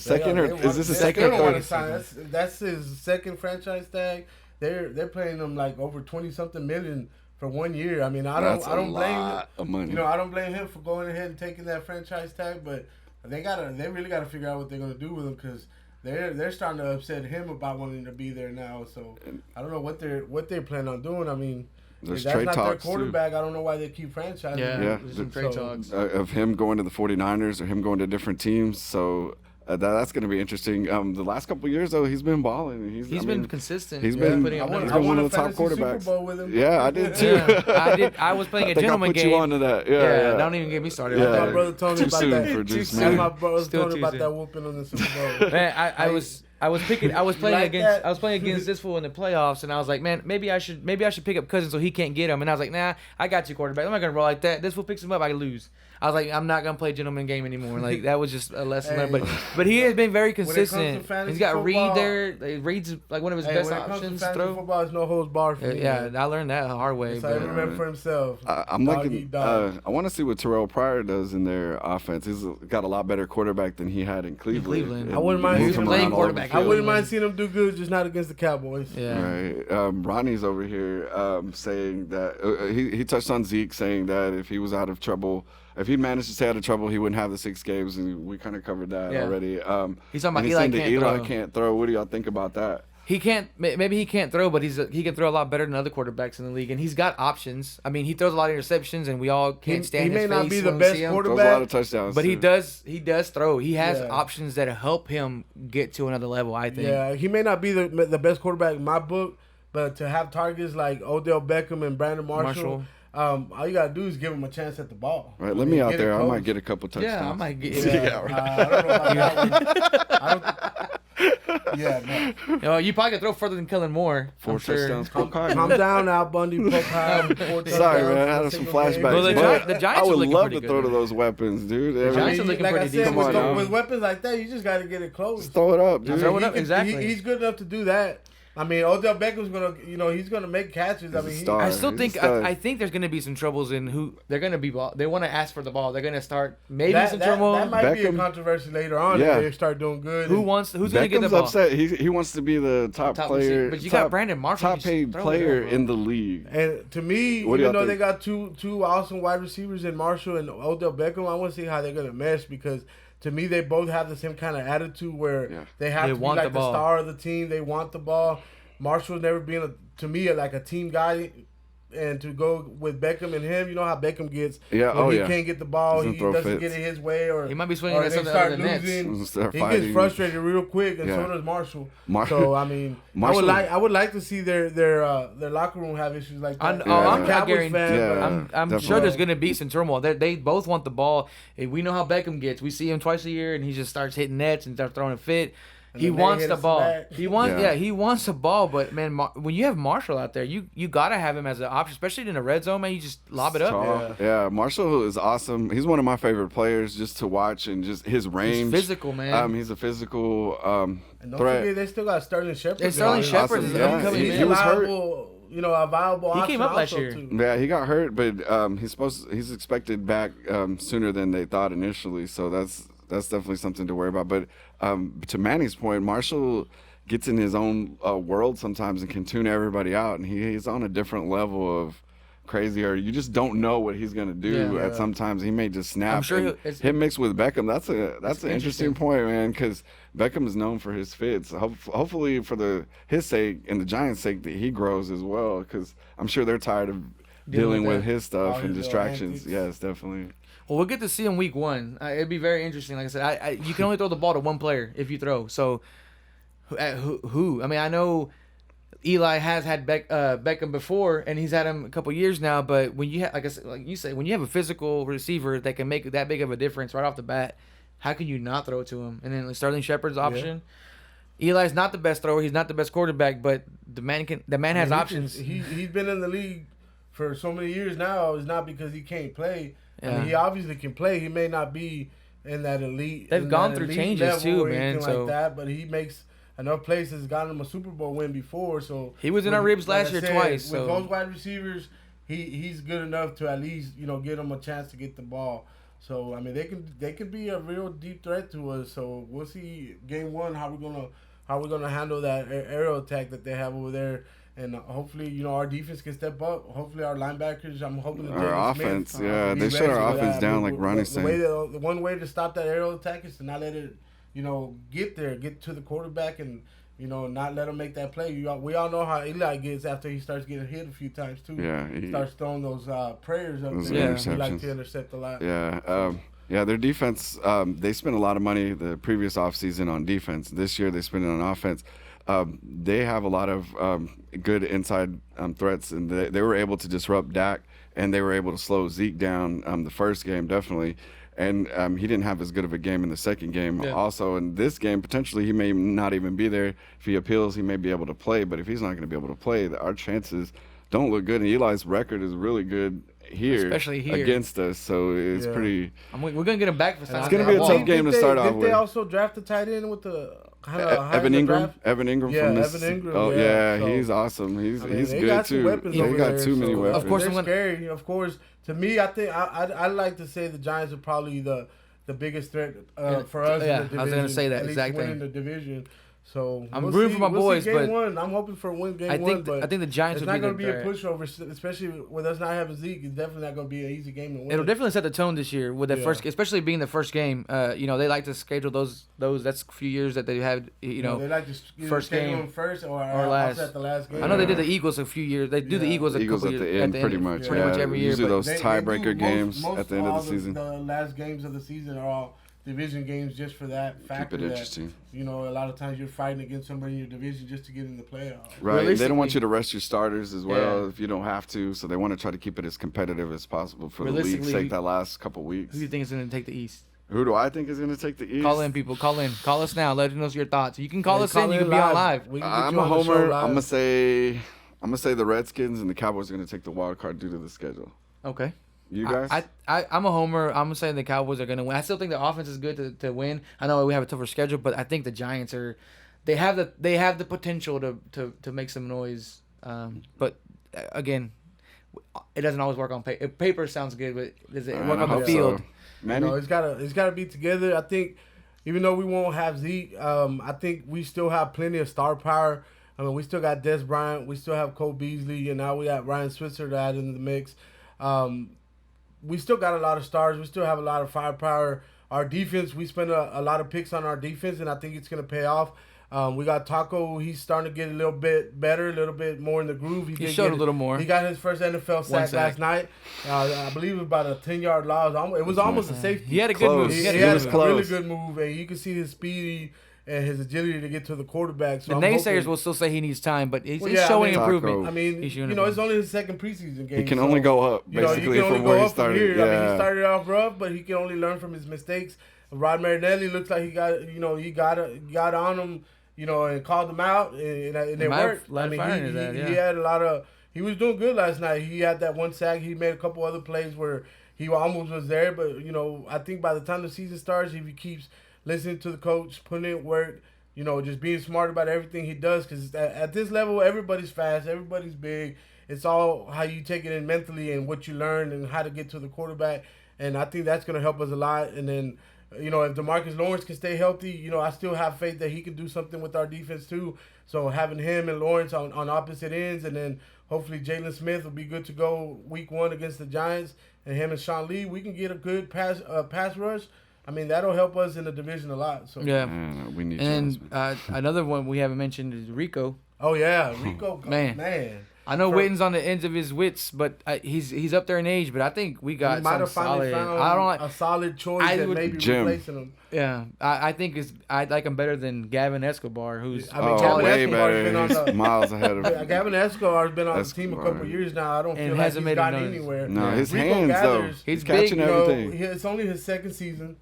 second is this a second or third? That's his second franchise tag. They're paying him like over 20-something million for 1 year. I mean, I don't blame of money. I don't blame him for going ahead and taking that franchise tag, but they really gotta figure out what they're gonna do with him because they're starting to upset him about wanting to be there now. So I don't know what they're planning on doing. I mean, if that's not their quarterback, too. I don't know why they keep franchising. Yeah. There's some trade talks of him going to the 49ers or him going to different teams. So that's going to be be interesting. The last couple of years, though, he's been balling. He's been consistent. He's been putting up I one of the top quarterbacks. Super Bowl with him. Yeah, I did too. Yeah, I was playing a gentleman game. I put you onto that. Yeah. Don't even get me started. Yeah. My brother told me about that. For Juice Man. My brother told me about that whooping on the Super Bowl. Man, I was playing against this fool in the playoffs, and I was like, man, maybe I should pick up Cousins so he can't get him. And I was like, nah, I got you, quarterback. I'm not gonna roll like that. This fool picks him up, I lose. I was like, I'm not gonna play gentleman game anymore. Like that was just a lesson learned. But he has been very consistent. He's got Reed there. Reed's like one of his best options. Football is no holds barred for me. Yeah, I learned that the hard way. So I remember for himself. I'm looking. I want to see what Terrell Pryor does in their offense. He's got a lot better quarterback than he had in Cleveland. I wouldn't mind him playing quarterback. I wouldn't mind seeing him do good, just not against the Cowboys. Yeah. Right. Ronnie's over here saying that he touched on Zeke, saying that if he was out of trouble, if he'd managed to stay out of trouble, he wouldn't have the 6 games, and we kind of covered that already. He's talking about Eli can't throw. can't throw. What do y'all think about that? He can't. Maybe he can't throw, but he can throw a lot better than other quarterbacks in the league, and he's got options. I mean, he throws a lot of interceptions, and we all can't stand his face. He may not be the when we best see him. quarterback, Throws a lot of touchdowns, but too. he does throw. He has options that help him get to another level, I think. Yeah, he may not be the best quarterback in my book, but to have targets like Odell Beckham and Brandon Marshall. All you gotta do is give him a chance at the ball. Right, let me out there. I might get a couple touchdowns. Yeah, I might get. I don't know about that one. No. You probably could throw further than Kellen Moore. 4 touchdowns. Calm down, Al Bundy. Sorry, man. I had some flashbacks. Well, the Giants I are would looking love pretty to good, throw to though. those weapons, dude. The Giants are looking like pretty I said, decent. with weapons like that, you just got to get it close. Just throw it up, dude. Throw it up, exactly. He's good enough to do that. I mean, Odell Beckham's gonna, he's gonna make catches. I mean, I still think I think there's gonna be some troubles in who they're gonna be. They want to ask for the ball. They're gonna start maybe some trouble. That might be a controversy later on if they start doing good. Who's gonna get the ball? Upset. He wants to be the top player. But you got Brandon Marshall, top paid player in the league. And to me, even though they got two awesome wide receivers in Marshall and Odell Beckham, I want to see how they're gonna mesh because. To me, they both have the same kind of attitude where they have to be like the star of the team. They want the ball. Marshall's never been, to me, like a team guy. And to go with Beckham and him, you know how Beckham gets. When he can't get the ball, he doesn't get it his way. Or he might be swinging or at they something start other than losing. nets. He gets frustrated real quick, and so does Marshall. So, I mean, I would like to see their locker room have issues like that. I'm Cowboys fan. I'm sure there's going to be some turmoil. They both want the ball. We know how Beckham gets. We see him twice a year, and he just starts hitting nets and starts throwing a fit. He wants the ball. He wants the ball. But man, when you have Marshall out there, you gotta have him as an option, especially in the red zone. Man, you just lob it up. Yeah, Marshall is awesome. He's one of my favorite players just to watch and just his range. He's physical, man. He's a physical and don't forget, they still got Sterling Shepard. And Sterling Shepard is upcoming. He was hurt. A viable option. He came up last year. Too. Yeah, he got hurt, but he's expected back sooner than they thought initially. So that's definitely something to worry about. But to Manny's point, Marshall gets in his own world sometimes and can tune everybody out, and he's on a different level of crazy, or you just don't know what he's gonna do. At sometimes he may just snap. I'm sure him mixed with Beckham. That's an interesting point, man, because Beckham is known for his fits. Hopefully, for his sake and the Giants' sake, that he grows as well, because I'm sure they're tired of dealing with his stuff and distractions. Yes, definitely. Well, we'll get to see him week 1. It'd be very interesting. Like I said, you can only throw the ball to one player if you throw. So, who? I mean, I know Eli has had Beckham before, and he's had him a couple years now. But when you have, like you say, when you have a physical receiver that can make that big of a difference right off the bat, how can you not throw it to him? And then Sterling Shepard's option. Yeah. Eli's not the best thrower. He's not the best quarterback, but the man has options. He's been in the league for so many years now. It's not because he can't play. I mean, he obviously can play. He may not be in that elite. They've gone through changes too, man. Like that, but he makes enough plays. Has gotten him a Super Bowl win before. So he was in our ribs last year twice. With those wide receivers, he's good enough to at least get him a chance to get the ball. So I mean, they can be a real deep threat to us. So we'll see game 1 how we're gonna handle that aerial attack that they have over there. And hopefully, our defense can step up. Hopefully, our linebackers. I'm hoping that our offense. They shut our offense down like Ronnie said. The one way to stop that aerial attack is to not let it, get to the quarterback and not let him make that play. We all know how Eli gets after he starts getting hit a few times too. Yeah, he starts throwing those prayers up there. He like to intercept a lot. Yeah. Their defense. They spent a lot of money the previous offseason on defense. This year they spent it on offense. They have a lot of good inside threats, and they were able to disrupt Dak, and they were able to slow Zeke down the first game, definitely. And he didn't have as good of a game in the second game. Yeah. Also, in this game, potentially he may not even be there. If he appeals, he may be able to play. But if he's not going to be able to play, our chances don't look good. And Eli's record is really good here, especially here against us. So it's pretty. We're going to get him back for something. It's going to be a tough game to start off with. Did they also draft a tight end with the Evan Ingram? Evan Ingram from Evan Ingram. Oh, so, he's awesome. He's good, too. They got too many weapons. Of course, they're scary. Of course, to me, I think I'd like to say the Giants are probably the biggest threat for us in the division. I was going to say that at exact least thing. Winning the division. So I'm rooting for my boys, game but one. I'm hoping for a win game one. But I think the Giants it's will not going to be be a pushover, especially with us not having Zeke. It's definitely not going to be an easy game to win. It'll definitely set the tone this year with the first, especially being the first game. You know, they like to schedule those. That's a few years that they had. You know, they like to first schedule game them first or last. at the last game. I know they did the Eagles a few years. They do the Eagles a couple at years the end, pretty much. pretty much every year. Usually But those They tiebreaker do games most at the end of the season. The last games of the season are all division games just for that factor. Keep it interesting. You know, a lot of times you're fighting against somebody in your division just to get in the playoffs. Right. They don't want you to rest your starters as well if you don't have to. So they want to try to keep it as competitive as possible for the league's sake that last couple weeks. Who do you think is going to take the East? Who do I think is going to take the East? Call in, people. Call in. Call us now. Let us know your thoughts. You can call us in. You can be on live. I'm a homer. I'm gonna say the Redskins and the Cowboys are going to take the wild card due to the schedule. Okay. You guys? I'm a homer. I'm gonna say the Cowboys are gonna win. I still think the offense is good to win. I know we have a tougher schedule, but I think the Giants they have the potential to make some noise. But again, it doesn't always work on paper. Paper sounds good, but does it work on the field? So. Manny? No, it's gotta be together. I think even though we won't have Zeke, I think we still have plenty of star power. I mean, we still got Des Bryant, we still have Cole Beasley, and now we got Ryan Switzer to add into the mix. We still got a lot of stars. We still have a lot of firepower. Our defense, we spend a lot of picks on our defense, and I think it's going to pay off. We got Taco. He's starting to get a little bit better, a little bit more in the groove. He showed a little more. He got his first NFL sack last night. I believe it was about a 10-yard loss. It was almost a safety. He had a good move. He had a really good move, and you can see his speed and his agility to get to the quarterback. So the naysayers will still say he needs time, but he's showing improvement. I mean, it's only his second preseason game. He can only go up, basically, from where he started. I mean, he started off rough, but he can only learn from his mistakes. Rod Marinelli looks like he got on him, and called him out, and it worked. I mean, he had a lot of. He was doing good last night. He had that one sack. He made a couple other plays where he almost was there, but I think by the time the season starts, if he keeps listening to the coach, putting in work, just being smart about everything he does. Because at this level, everybody's fast, everybody's big. It's all how you take it in mentally and what you learn and how to get to the quarterback. And I think that's going to help us a lot. And then, if DeMarcus Lawrence can stay healthy, I still have faith that he can do something with our defense too. So having him and Lawrence on opposite ends, and then hopefully Jalen Smith will be good to go week 1 against the Giants. And him and Sean Lee, we can get a good pass rush. I mean, that'll help us in the division a lot. So yeah, we need. And another one we haven't mentioned is Rico. Oh yeah, Rico. man. I know Witten's on the ends of his wits, but he's up there in age. But I think we got some solid. A solid choice that maybe replacing him. Yeah, I think I like him better than Gavin Escobar, who's Gavin Escobar's been on miles ahead of him. Gavin Escobar's been on the team a couple of years now. I don't feel like he's gotten anywhere. No, his hands though. He's catching everything. It's only his second season.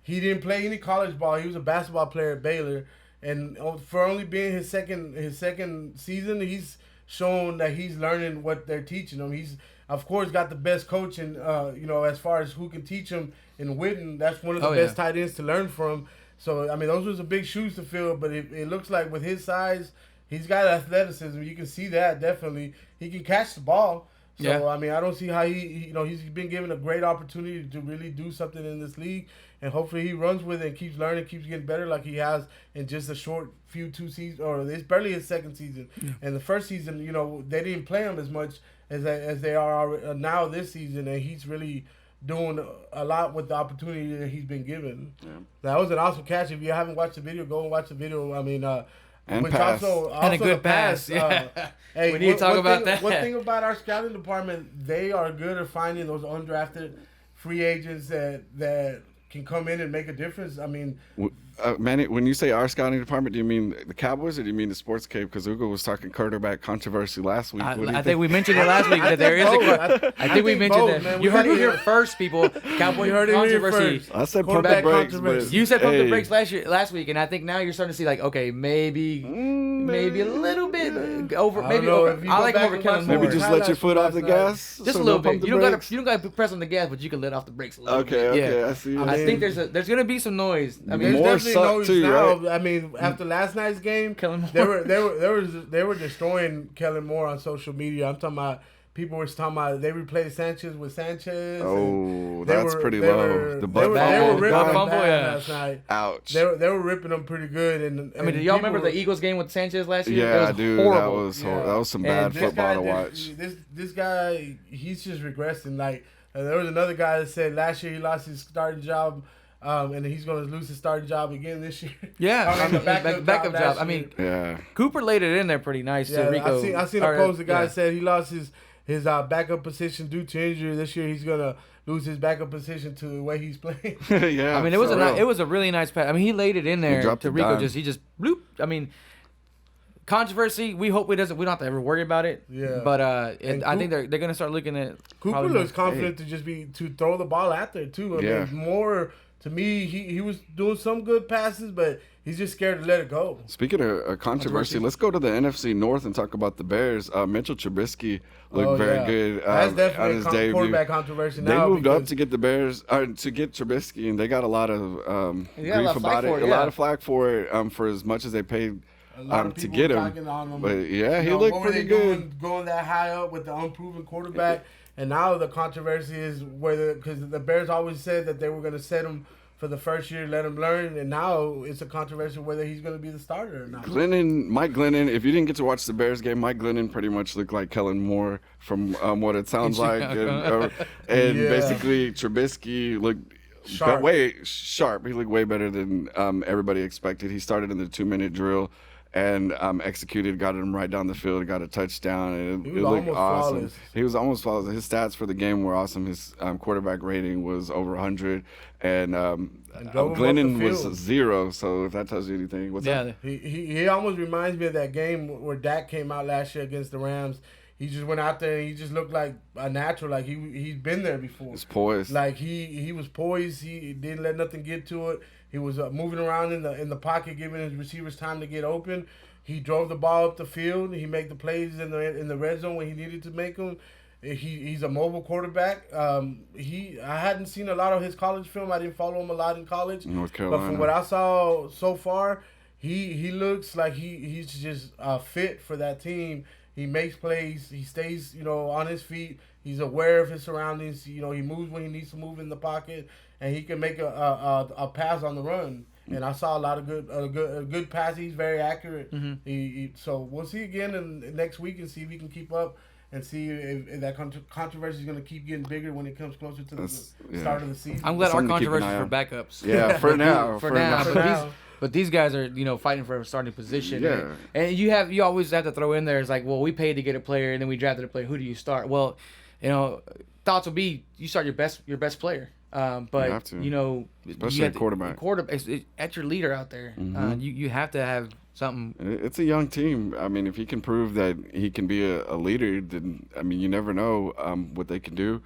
He didn't play any college ball. He was a basketball player at Baylor, and for only being his second season, he's shown that he's learning what they're teaching him. He's of course got the best coach, and as far as who can teach him in Witten, that's one of the best tight ends to learn from. So I mean, those was big shoes to fill. But it looks like with his size, he's got athleticism. You can see that definitely. He can catch the ball. So I mean, I don't see how he's been given a great opportunity to really do something in this league, and hopefully he runs with it and keeps learning, keeps getting better like he has in just a short few 2 seasons, or it's barely his second season. And the first season, they didn't play him as much as they are now this season, and he's really doing a lot with the opportunity that he's been given. Yeah. That was an awesome catch. If you haven't watched the video, go and watch the video. I mean, and pass. Also and a good pass. Hey, we need to talk about that. One thing about our scouting department, they are good at finding those undrafted free agents that can come in and make a difference. I mean, Manny, when you say our scouting department, do you mean the Cowboys or do you mean the DaSportzCave? Because Ugo was talking quarterback controversy last week. I think we mentioned it last week that there is I think we mentioned that. Man, you heard it here first, people. Cowboy controversy. I said pump the brakes, but you said pump the brakes last week, and I think now you're starting to see like, okay, maybe a little bit over. Maybe over. I like him over Kellen Moore. Maybe just let your foot off the gas. Just a little bit. You don't got to press on the gas, but you can let off the brakes a little bit. Okay, I see. I think there's gonna be some noise. I mean, there's definitely noise now. Right? I mean, after last night's game, they were destroying Kellen Moore on social media. I'm talking about people were talking about they replaced Sanchez with Sanchez. Oh, that's pretty low. The butt they were ripping butt him fumble, bad last night. Ouch. They were ripping him pretty good. And I mean, do y'all remember the Eagles game with Sanchez last year? Yeah, It was dude, horrible. that was some bad football to watch. This guy, he's just regressing. Like there was another guy that said last year he lost his starting job. And he's going to lose his starting job again this year. Yeah, the backup job. I mean, yeah. Cooper laid it in there pretty nice to Rico. I seen a post. The guy said he lost his backup position due to injury. This year he's going to lose his backup position to the way he's playing. Yeah. I mean, it was a really nice pass. I mean, he laid it in there to Rico. He just bloop. I mean, controversy. We hope we don't have to ever worry about it. Yeah. But I think they're going to start looking at. Cooper looks confident to throw the ball out there too. I mean, more. To me, he was doing some good passes, but he's just scared to let it go. Speaking of controversy, let's go to the NFC North and talk about the Bears. Mitchell Trubisky looked very good That's definitely on his debut. Quarterback controversy they now. They moved up to get the Bears, to get Trubisky, and they got a lot of grief about it. A lot of flack for it for as much as they paid to get him. But, yeah, he looked pretty good. Going that high up with the unproven quarterback. And now the controversy is because the Bears always said that they were going to set him for the first year, let him learn, and now it's a controversy whether he's going to be the starter or not. Mike Glennon, if you didn't get to watch the Bears game, Mike Glennon pretty much looked like Kellen Moore from what it sounds like. And basically Trubisky looked way sharp. He looked way better than everybody expected. He started in the 2-minute drill and executed, got him right down the field, got a touchdown, and it looked awesome. Flawless. He was almost flawless. His stats for the game were awesome. His quarterback rating was over 100, and Glennon was 0. So if that tells you anything, what's that? He almost reminds me of that game where Dak came out last year against the Rams. He just went out there and he just looked like a natural, like he's been there before. He's poised. Like he was poised. He didn't let nothing get to it. He was moving around in the pocket, giving his receivers time to get open. He drove the ball up the field. He made the plays in the red zone when he needed to make them. He's a mobile quarterback. I hadn't seen a lot of his college film. I didn't follow him a lot in college. North Carolina. But from what I saw so far, he looks like he's just fit for that team. He makes plays. He stays, on his feet. He's aware of his surroundings. He moves when he needs to move in the pocket, and he can make a pass on the run. And I saw a lot of good passes. He's very accurate. Mm-hmm. So we'll see again next week and see if he can keep up and see if that controversy is going to keep getting bigger when it comes closer to the start of the season. I'm glad our controversy for backups. Yeah, for now. For now. But these guys are, fighting for a starting position. Yeah. And you always have to throw in there. It's like, well, we paid to get a player, and then we drafted a player. Who do you start? Well, thoughts will be you start your best player. But you have to. Especially a quarterback. At your leader out there. Mm-hmm. You have to have something. It's a young team. I mean, if he can prove that he can be a leader, then you never know what they can do.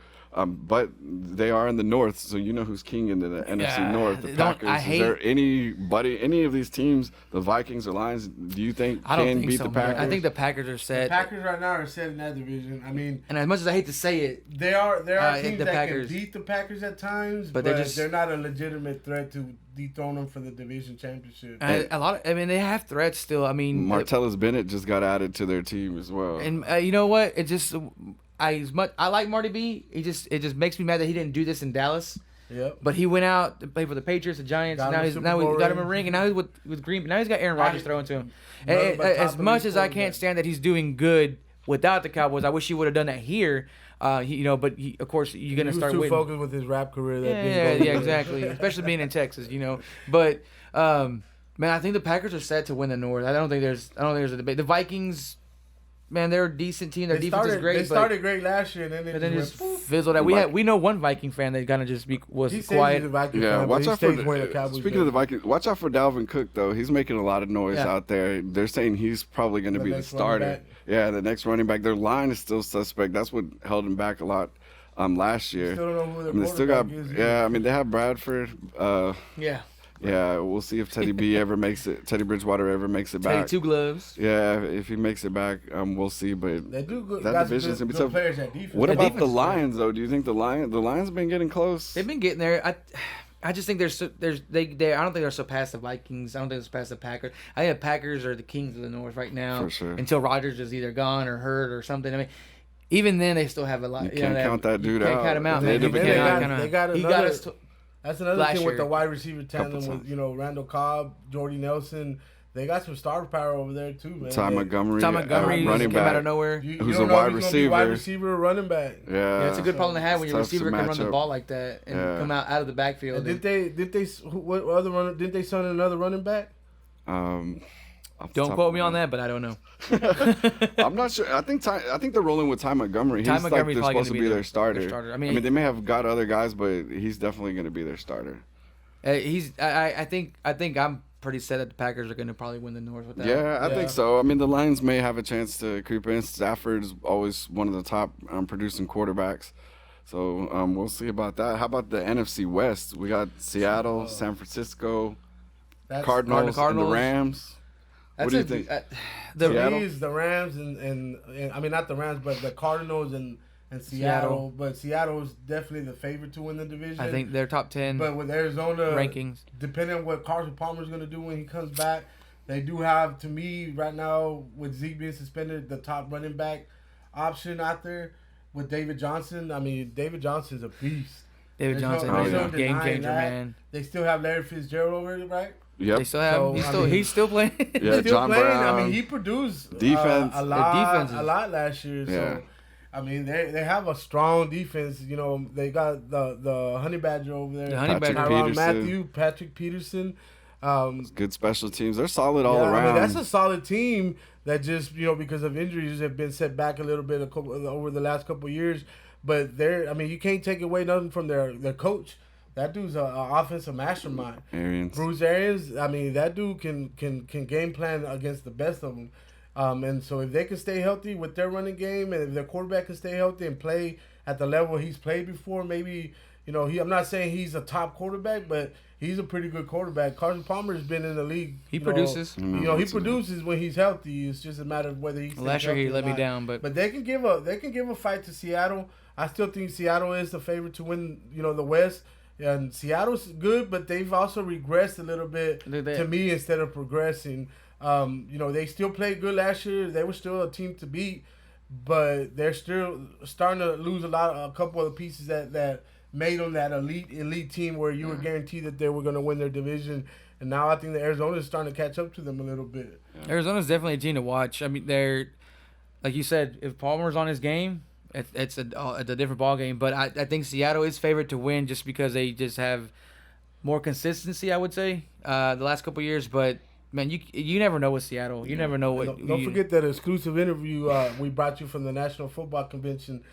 But they are in the North, so you know who's king in the NFC North. The Packers. Is there any of these teams, the Vikings or Lions, do you think can beat the Packers? I think the Packers are set. The Packers right now are set in that division. I mean, and as much as I hate to say it, there are teams that can beat the Packers at times, but they're not a legitimate threat to dethrone them for the division championship. They have threats still. I mean, Martellus Bennett just got added to their team as well. And you know what? It just. I like Marty B. It just makes me mad that he didn't do this in Dallas. Yep. But he went out to play for the Patriots, the Giants. Now we got him a ring, and now he's with Green. Now he's got Aaron Rodgers throwing to him. And as much as I can't stand that he's doing good without the Cowboys, I wish he would have done that here. But of course you're gonna start. He was too focused with his rap career. Yeah, exactly. Especially being in Texas, But man, I think the Packers are set to win the North. I don't think there's a debate. The Vikings. Man, they're a decent team. Their defense is great. They started great last year, and then it just fizzled out. We know one Viking fan that kind of just was quiet. He's a Viking fan, watch out for speaking of the Vikings. Watch out for Dalvin Cook though. He's making a lot of noise out there. They're saying he's probably going to be the starter. Yeah, the next running back. Their line is still suspect. That's what held him back a lot last year. Still don't know who their quarterback is. Yeah, they have Bradford. Yeah, we'll see if Teddy Bridgewater ever makes it back. Teddy Two Gloves. Yeah, if he makes it back, we'll see. But they do good. That division's gonna be tough. Players at defense. What about the Lions though? Do you think the Lions have been getting close? They've been getting there. I just think I don't think they're surpassed the Vikings. I don't think they're surpassed the Packers. I think the Packers are the kings of the North right now. For sure. Until Rodgers is either gone or hurt or something. I mean, even then they still have a lot. You can't count that dude can't out. count him out, They man. did You begin. cannot They got he another. got us. That's another last thing with year. the wide receiver tandem Couple with times. you know Randall Cobb, Jordy Nelson. They got some star power over there too, man. Ty Montgomery, came running out back. of nowhere. Who's don't a know wide if he's gonna be wide receiver. receiver or running back. Yeah, It's a good problem to have when It's your tough to receiver can run the match up. ball like that and Yeah. come out of the backfield. And didn't they sign another running back? Off the Don't top quote of me my on head. that, but I don't know. I'm not sure. I think they're rolling with Ty Montgomery. Ty He's Montgomery's they're probably supposed to gonna be be their starter. their starter. I I mean, mean, they may have got other guys, but he's definitely going to be their starter. I think I'm pretty set that the Packers are going to probably win the North with that. Yeah, I Yeah. think so. I mean, the Lions may have a chance to creep in. Stafford's always one of the top producing quarterbacks. So we'll see about that. How about the NFC West? We got Seattle, San Francisco, Cardinals, and the Rams. What do you think? The Seattle? Rams, the Rams, and I mean not the Rams, but the Cardinals and Seattle. But Seattle is definitely the favorite to win the division. I think they're top 10 But with Arizona rankings. depending on what Carson Palmer's going to do when he comes back, they do have, to me, right now, with Zeke being suspended, the top running back option out there with David Johnson. I mean, David Johnson's a beast. David There's Johnson no is a denying game changer, that. man. They still have Larry Fitzgerald over it, right? Yep. They still have. So, He's still playing. Yeah, Still John playing. Brown. I mean, he produced Defense. a defense is- lot last year. Yeah. So, I mean, they have a strong defense. You know, they got the Honey Badger over there. The Honey Patrick Badger. Tyrann Peterson. Matthew, Patrick Peterson. Good special teams. They're solid all Yeah, around. I mean, that's a solid team that just, because of injuries have been set back a little bit over the last couple of years. But I mean, you can't take away nothing from their coach. That dude's an offensive mastermind. Arians. Bruce Arians, I mean, that dude can game plan against the best of them. And so if they can stay healthy with their running game, and if their quarterback can stay healthy and play at the level he's played before, maybe, I'm not saying he's a top quarterback, but he's a pretty good quarterback. Carson Palmer has been in the league. He produces. He produces when he's healthy. It's just a matter of whether he's Last year he let me down, but they can give a fight to Seattle. I still think Seattle is the favorite to win, the West. And Seattle's good, but they've also regressed a little bit to me instead of progressing. They still played good last year. They were still a team to beat, but they're still starting to lose a couple of the pieces that made them that elite team where you were guaranteed that they were going to win their division. And now I think that Arizona is starting to catch up to them a little bit. Yeah. Arizona's definitely a team to watch. I mean, they're, like you said, if Palmer's on his game, it's a different ball game. But I think Seattle is favored to win just because they just have more consistency, I would say, the last couple of years. But man, you never know with Seattle. You never know what. Don't forget that exclusive interview we brought you from the National Football Convention.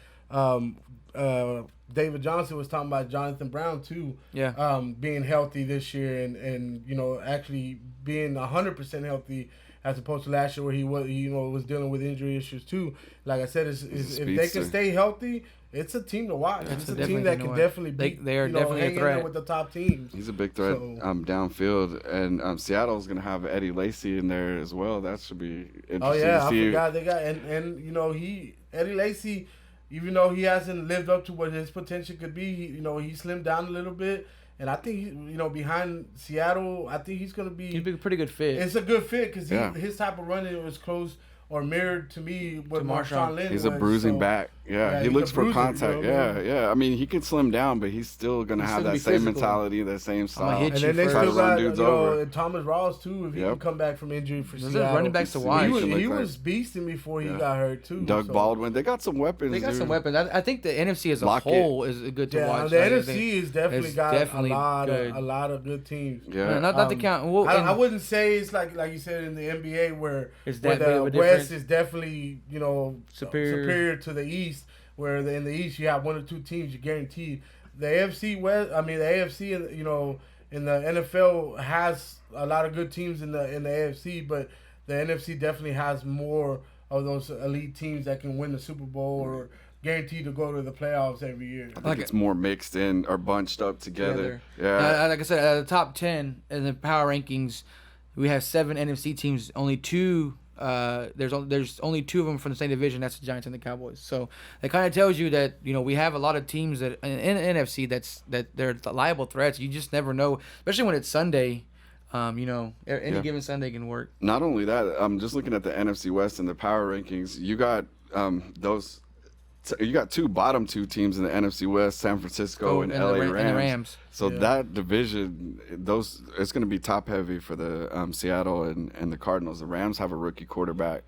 David Johnson was talking about Jonathan Brown too. Yeah. Being healthy this year and actually being 100% healthy as opposed to last year where he was dealing with injury issues too. Like I said, if they can stay healthy, it's a team to watch. It's a team that can definitely beat. They are definitely hang a in threat there with the top teams. He's a big threat downfield, and Seattle's gonna have Eddie Lacy in there as well. That should be interesting. Oh yeah, to I see. forgot they got Eddie Lacy, even though he hasn't lived up to what his potential could be, he slimmed down a little bit, and I think behind Seattle, I think he's gonna be. He'd be a pretty good fit. It's a good fit because his type of running was close or mirrored to me what Marshawn Lynch He's a bruising back. Yeah, he looks for contact. Yeah. I mean, he can slim down, but he's still gonna have that same mentality, that same style. And then they still got Thomas Ross too. If he can come back from injury for Seattle, running backs to watch. He was beasting before he got hurt too. Doug Baldwin, they got some weapons. I think the NFC as a whole is good to watch. The NFC has definitely got a lot of good teams. Yeah, not to count. I wouldn't say it's like you said in the NBA where the West is definitely superior to the East. Where in the East you have one or two teams you guaranteed. The AFC West, the AFC, in the NFL has a lot of good teams in the AFC, but the NFC definitely has more of those elite teams that can win the Super Bowl or guaranteed to go to the playoffs every year. I think it's more mixed in or bunched up together. Yeah, like I said, out of the top 10 in the power rankings, we have 7 NFC teams. Only 2. There's only 2 of them from the same division. That's the Giants and the Cowboys. So it kind of tells you that we have a lot of teams that in NFC that they're liable threats. You just never know, especially when it's Sunday. Any given Sunday can work. Not only that, just looking at the NFC West and the power rankings, you got those you got bottom two teams in the NFC West, San Francisco and LA Rams. And the Rams. So that division, it's going to be top heavy for the Seattle and the Cardinals. The Rams have a rookie quarterback.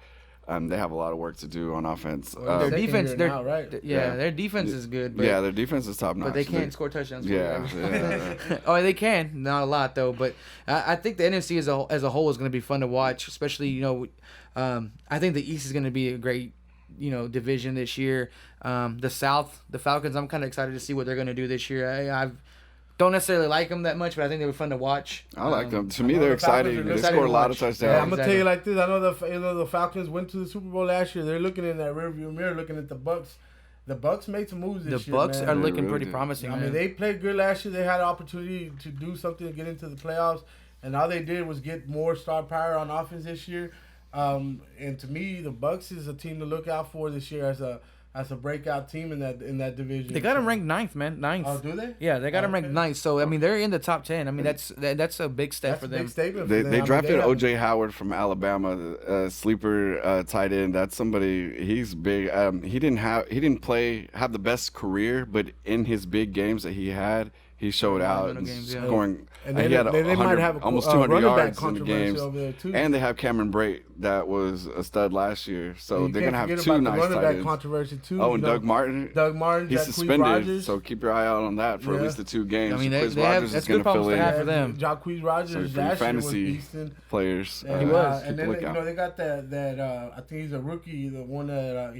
They have a lot of work to do on offense. Their defense, right? Their defense is good. But, their defense is top notch. But they can't score touchdowns. Yeah. Oh, they can. Not a lot though. But I think the NFC as a whole is going to be fun to watch. Especially I think the East is going to be a great division this year. The South, the Falcons. I'm kind of excited to see what they're going to do this year. I don't necessarily like them that much, but I think they were fun to watch. I like them. To me, they're exciting. They score a lot of touchdowns. Yeah, I'm gonna tell you like this. I know the Falcons went to the Super Bowl last year. They're looking in that rearview mirror, looking at the Bucs. The Bucs made some moves this year. The Bucs man. are looking really pretty did. promising. I mean, they played good last year. They had an opportunity to do something to get into the playoffs, and all they did was get more star power on offense this year. And to me, the Bucs is a team to look out for this year as a breakout team in that division. They got them ranked 9th, man. 9th. Oh, do they? Yeah, they got them ranked 9th. So I mean, they're in the top 10. I mean, that's a big step for them. Big statement for them. They drafted O.J. Howard from Alabama, sleeper tight end. That's somebody. He's big. He didn't have the best career, but in his big games that he had, he showed out games, yeah. scoring. And he had they might have almost 200 yards in the controversy games. over there too. And they have Cameron Brate, that was a stud last year. So You they're can't gonna have forget two about nice the running tight back ends. controversy too. Oh, and Doug Martin. He's Jacquizz suspended, Rodgers. so keep your eye out on that for at least the 2 games. I mean, Jacquizz they have- Rodgers that's is going good to fill problems to in have for them. Jacquizz Rodgers So for your last year was fantasy decent. players. He was. And keep a then lookout. they got that I think he's a rookie, the one that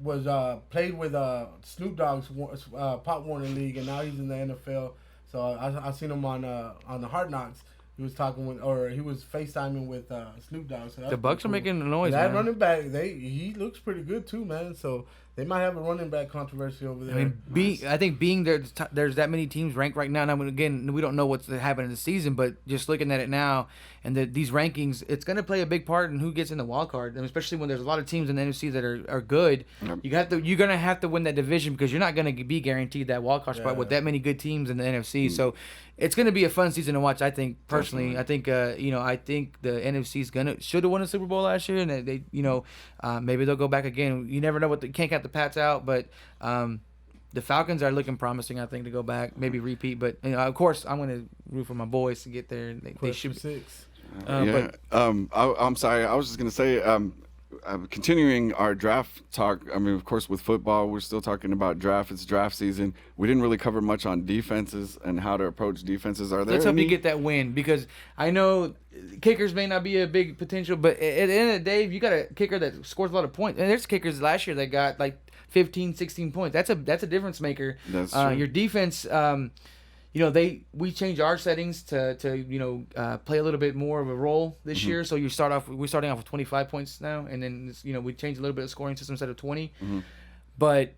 was played with Snoop Dogg's Pop Warner League, and now he's in the NFL. So I seen him on the Hard Knocks. He was he was FaceTiming with Snoop Dogg. So The Bucs are making a noise, That man. running back, he looks pretty good too, man. So they might have a running back controversy over there. I mean, I think being there's that many teams ranked right now. Now, again, we don't know what's happening in the season, but just looking at it now and these rankings, it's going to play a big part in who gets in the wild card, and especially when there's a lot of teams in the NFC that are good. Yep. You're going to have to win that division because you're not going to be guaranteed that wild card spot with that many good teams in the NFC. So it's going to be a fun season to watch. I think personally, Definitely. I think the NFC should have won a Super Bowl last year, and they maybe they'll go back again. You never know can't count the Pats out, but the Falcons are looking promising. I think to go back, maybe repeat. But of course, I'm going to root for my boys to get there. They should. 6. I'm sorry. I was just gonna say, continuing our draft talk. I mean, of course, with football, we're still talking about draft. It's draft season. We didn't really cover much on defenses and how to approach defenses. Are there? Let's hope you get that win, because I know kickers may not be a big potential, but at the end of the day, if you got a kicker that scores a lot of points, and there's kickers last year that got like 15, 16 points. That's a difference maker. That's true. Your defense. We changed our settings to play a little bit more of a role this year. So we're starting off with 25 points now, and then we changed a little bit of scoring system instead of 20. But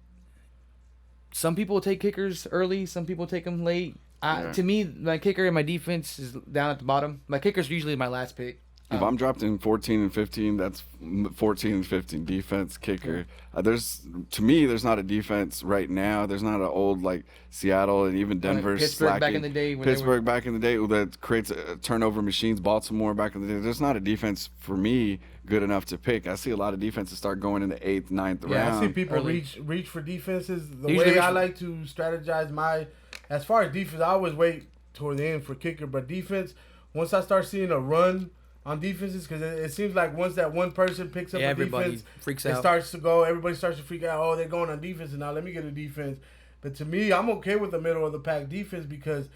some people take kickers early, some people take them late. To me, my kicker and my defense is down at the bottom. My kicker's usually my last pick. If I'm drafting 14 and 15, that's 14 and 15 defense kicker. There's not a defense right now. There's not an old like Seattle and even Denver Pittsburgh slacking. back in the day. Back in the day that creates turnover machines. Baltimore back in the day. There's not a defense for me good enough to pick. I see a lot of defenses start going in the 8th, 9th round. I see people early. reach for defenses. The way I like to strategize as far as defense, I always wait toward the end for kicker. But defense, once I start seeing a run on defenses, because it seems like once that one person picks up a defense, freaks it out. starts to go. Everybody starts to freak out. Oh, they're going on defense, and now let me get a defense. But to me, I'm okay with the middle of the pack defense, because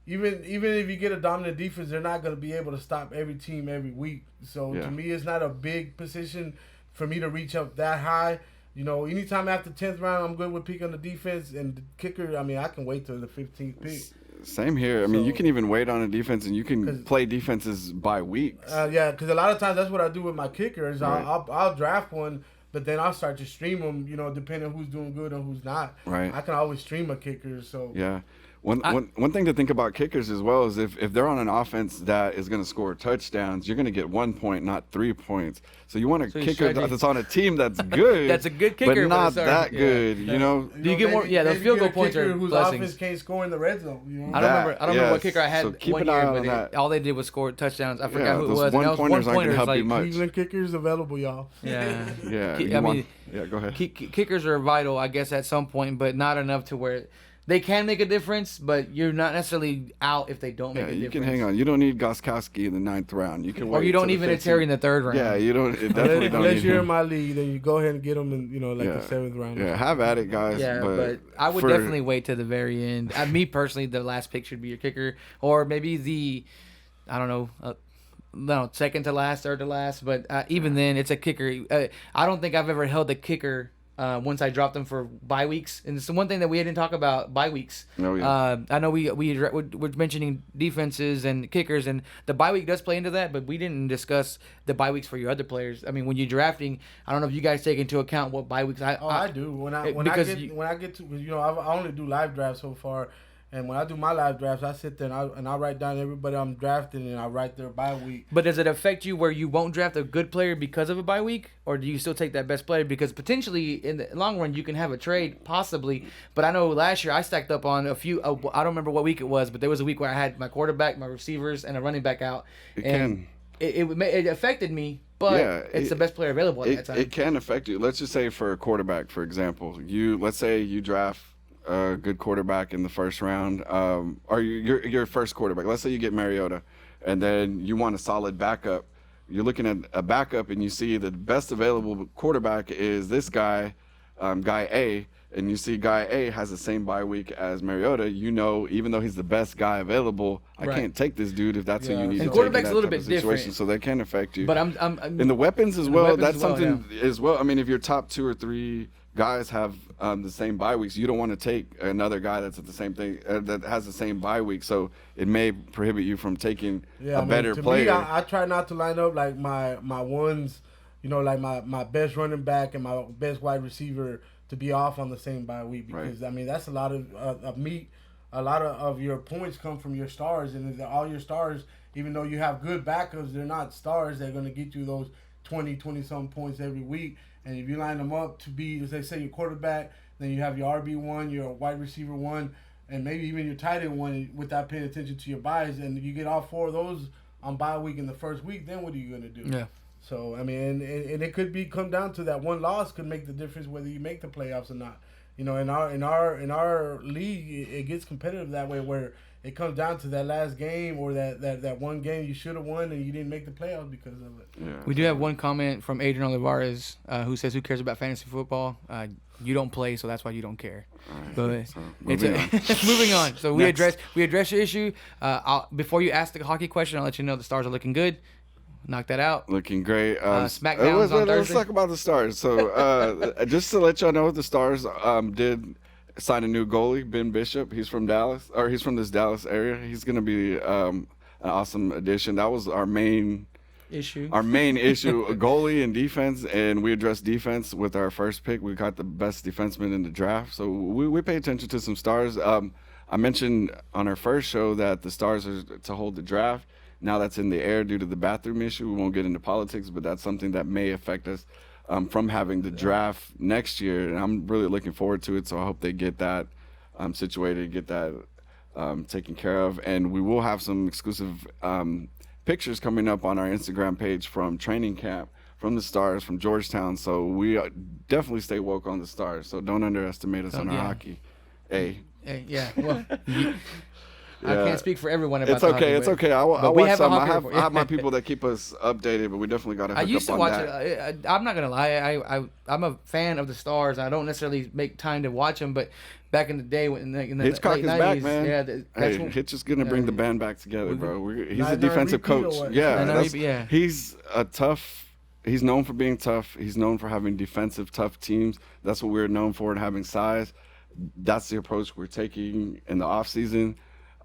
even if you get a dominant defense, they're not going to be able to stop every team every week. So to me, it's not a big position for me to reach up that high. Anytime after 10th round, I'm good with picking on the defense and the kicker. I mean, I can wait till the 15th pick. Same here. I mean, you can even wait on a defense, and you can play defenses by weeks. Because a lot of times that's what I do with my kickers. Right. I'll draft one, but then I'll start to stream them, depending on who's doing good and who's not. Right. I can always stream a kicker. So yeah. One thing to think about kickers as well is if they're on an offense that is going to score touchdowns, you're going to get 1 point, not 3 points. So you want a kicker that's on a team that's good. That's a good kicker, but not but that good. You know. Do you get more? Yeah, those field goal points are whose blessings. offense can't score in the red zone. You know? I don't remember what kicker I had So keep one an eye year, on but that. all they did was score touchdowns. I forgot who it those was. And that was one-pointers aren't gonna one-pointers, help you much. Cleveland kickers available, y'all. Yeah. Yeah. Yeah, go ahead. Kickers are vital, I guess, at some point, but not enough to where they can make a difference, but you're not necessarily out if they don't make a difference. You can hang on. You don't need Gostkowski in the 9th round. You can wait. Or you don't need Vinatieri in the 3rd round. Yeah, you don't. Definitely don't Unless need you're him. in my league, then you go ahead and get them in, the 7th round. Yeah, have at it, guys. Yeah, but I would definitely wait to the very end. Me personally, the last pick should be your kicker, or maybe I don't know. No, second to last, third to last, but even then, it's a kicker. I don't think I've ever held a kicker once I dropped them for bye weeks, and it's the one thing that we didn't talk about, bye weeks. Oh, yeah. I know we're mentioning defenses and kickers, and the bye week does play into that, but we didn't discuss the bye weeks for your other players. I mean, when you're drafting, I don't know if you guys take into account what bye weeks. I do. When I get to I only do live drafts so far. And when I do my live drafts, I sit there and I write down everybody I'm drafting, and I write their bye week. But does it affect you where you won't draft a good player because of a bye week? Or do you still take that best player? Because potentially in the long run, you can have a trade, possibly. But I know last year I stacked up on a few. I don't remember what week it was, but there was a week where I had my quarterback, my receivers, and a running back out. It affected me, but it's the best player available at that time. It can affect you. Let's just say for a quarterback, for example, let's say you draft a good quarterback in the 1st round, or your first quarterback. Let's say you get Mariota, and then you want a solid backup. You're looking at a backup, and you see the best available quarterback is this guy, guy A, and you see guy A has the same bye week as Mariota. You know, even though he's the best guy available, I can't take this dude if that's who you need. And to take quarterback's in that a little type of bit different, situation, so that can affect you. But I'm in the weapons as well. That's something yeah. as well. I mean, if your top 2 or 3 guys have the same bye weeks, you don't want to take another guy that's at the same thing that has the same bye week, so it may prohibit you from taking a better player. Me, I try not to line up like my ones, like my best running back and my best wide receiver to be off on the same bye week, because I mean that's a lot of meat. A lot of your points come from your stars, and all your stars, even though you have good backups, they're not stars. They're going to get you those 20-some points every week. And if you line them up to be, as they say, your quarterback, then you have your RB1, your wide receiver 1, and maybe even your tight end 1 without paying attention to your buys. And if you get all 4 of those on bye week in the first week, then what are you going to do? Yeah. So, I mean, and it could come down to that one loss could make the difference whether you make the playoffs or not. In our league, it gets competitive that way, where it comes down to that last game or that one game you should have won and you didn't make the playoffs because of it. Yeah. We do have one comment from Adrian Olivares who says, "Who cares about fantasy football? You don't play, so that's why you don't care." Right. But So, moving on. moving on. So we Next. address your issue. Before you ask the hockey question, I'll let you know the Stars are looking good. Knock that out. Looking great. SmackDown's on Let's Thursday. talk about the Stars. So just to let y'all know, the Stars did sign a new goalie, Ben Bishop. He's from Dallas, or he's from this Dallas area. He's going to be an awesome addition. That was our main issue, a goalie and defense, and we addressed defense with our first pick. We got the best defenseman in the draft, so we pay attention to some stars. I mentioned on our first show that the Stars are to hold the draft. Now that's in the air due to the bathroom issue. We won't get into politics, but that's something that may affect us from having the draft next year, and I'm really looking forward to it, so I hope they get that situated, get that taken care of, and we will have some exclusive pictures coming up on our Instagram page from training camp, from the Stars, from Georgetown, so we definitely stay woke on the Stars, so don't underestimate us on our hockey. Yeah, well, I can't speak for everyone about it's okay. the hockey, It's okay. I we watch have a some. I hockey have my people that keep us updated, but we definitely got to I hook used up to on watch that. it. I'm not gonna lie. I'm a fan of the Stars. I don't necessarily make time to watch them, but back in the day, in the Hitchcock late is 90s, back, man. yeah, that's Hey, when, Hitch is gonna bring the band back together, bro. He's a 9-9 defensive repeat or coach. what? Yeah, 9-9 yeah. He's a tough. He's known for being tough. He's known for having defensive, tough teams. That's what we're known for, and having size. That's the approach we're taking in the off season.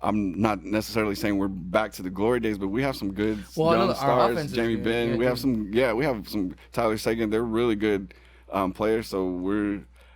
I'm not necessarily saying we're back to the glory days, but we have some good young stars. Jamie Benn. We have some Tyler Seguin. They're really good players. So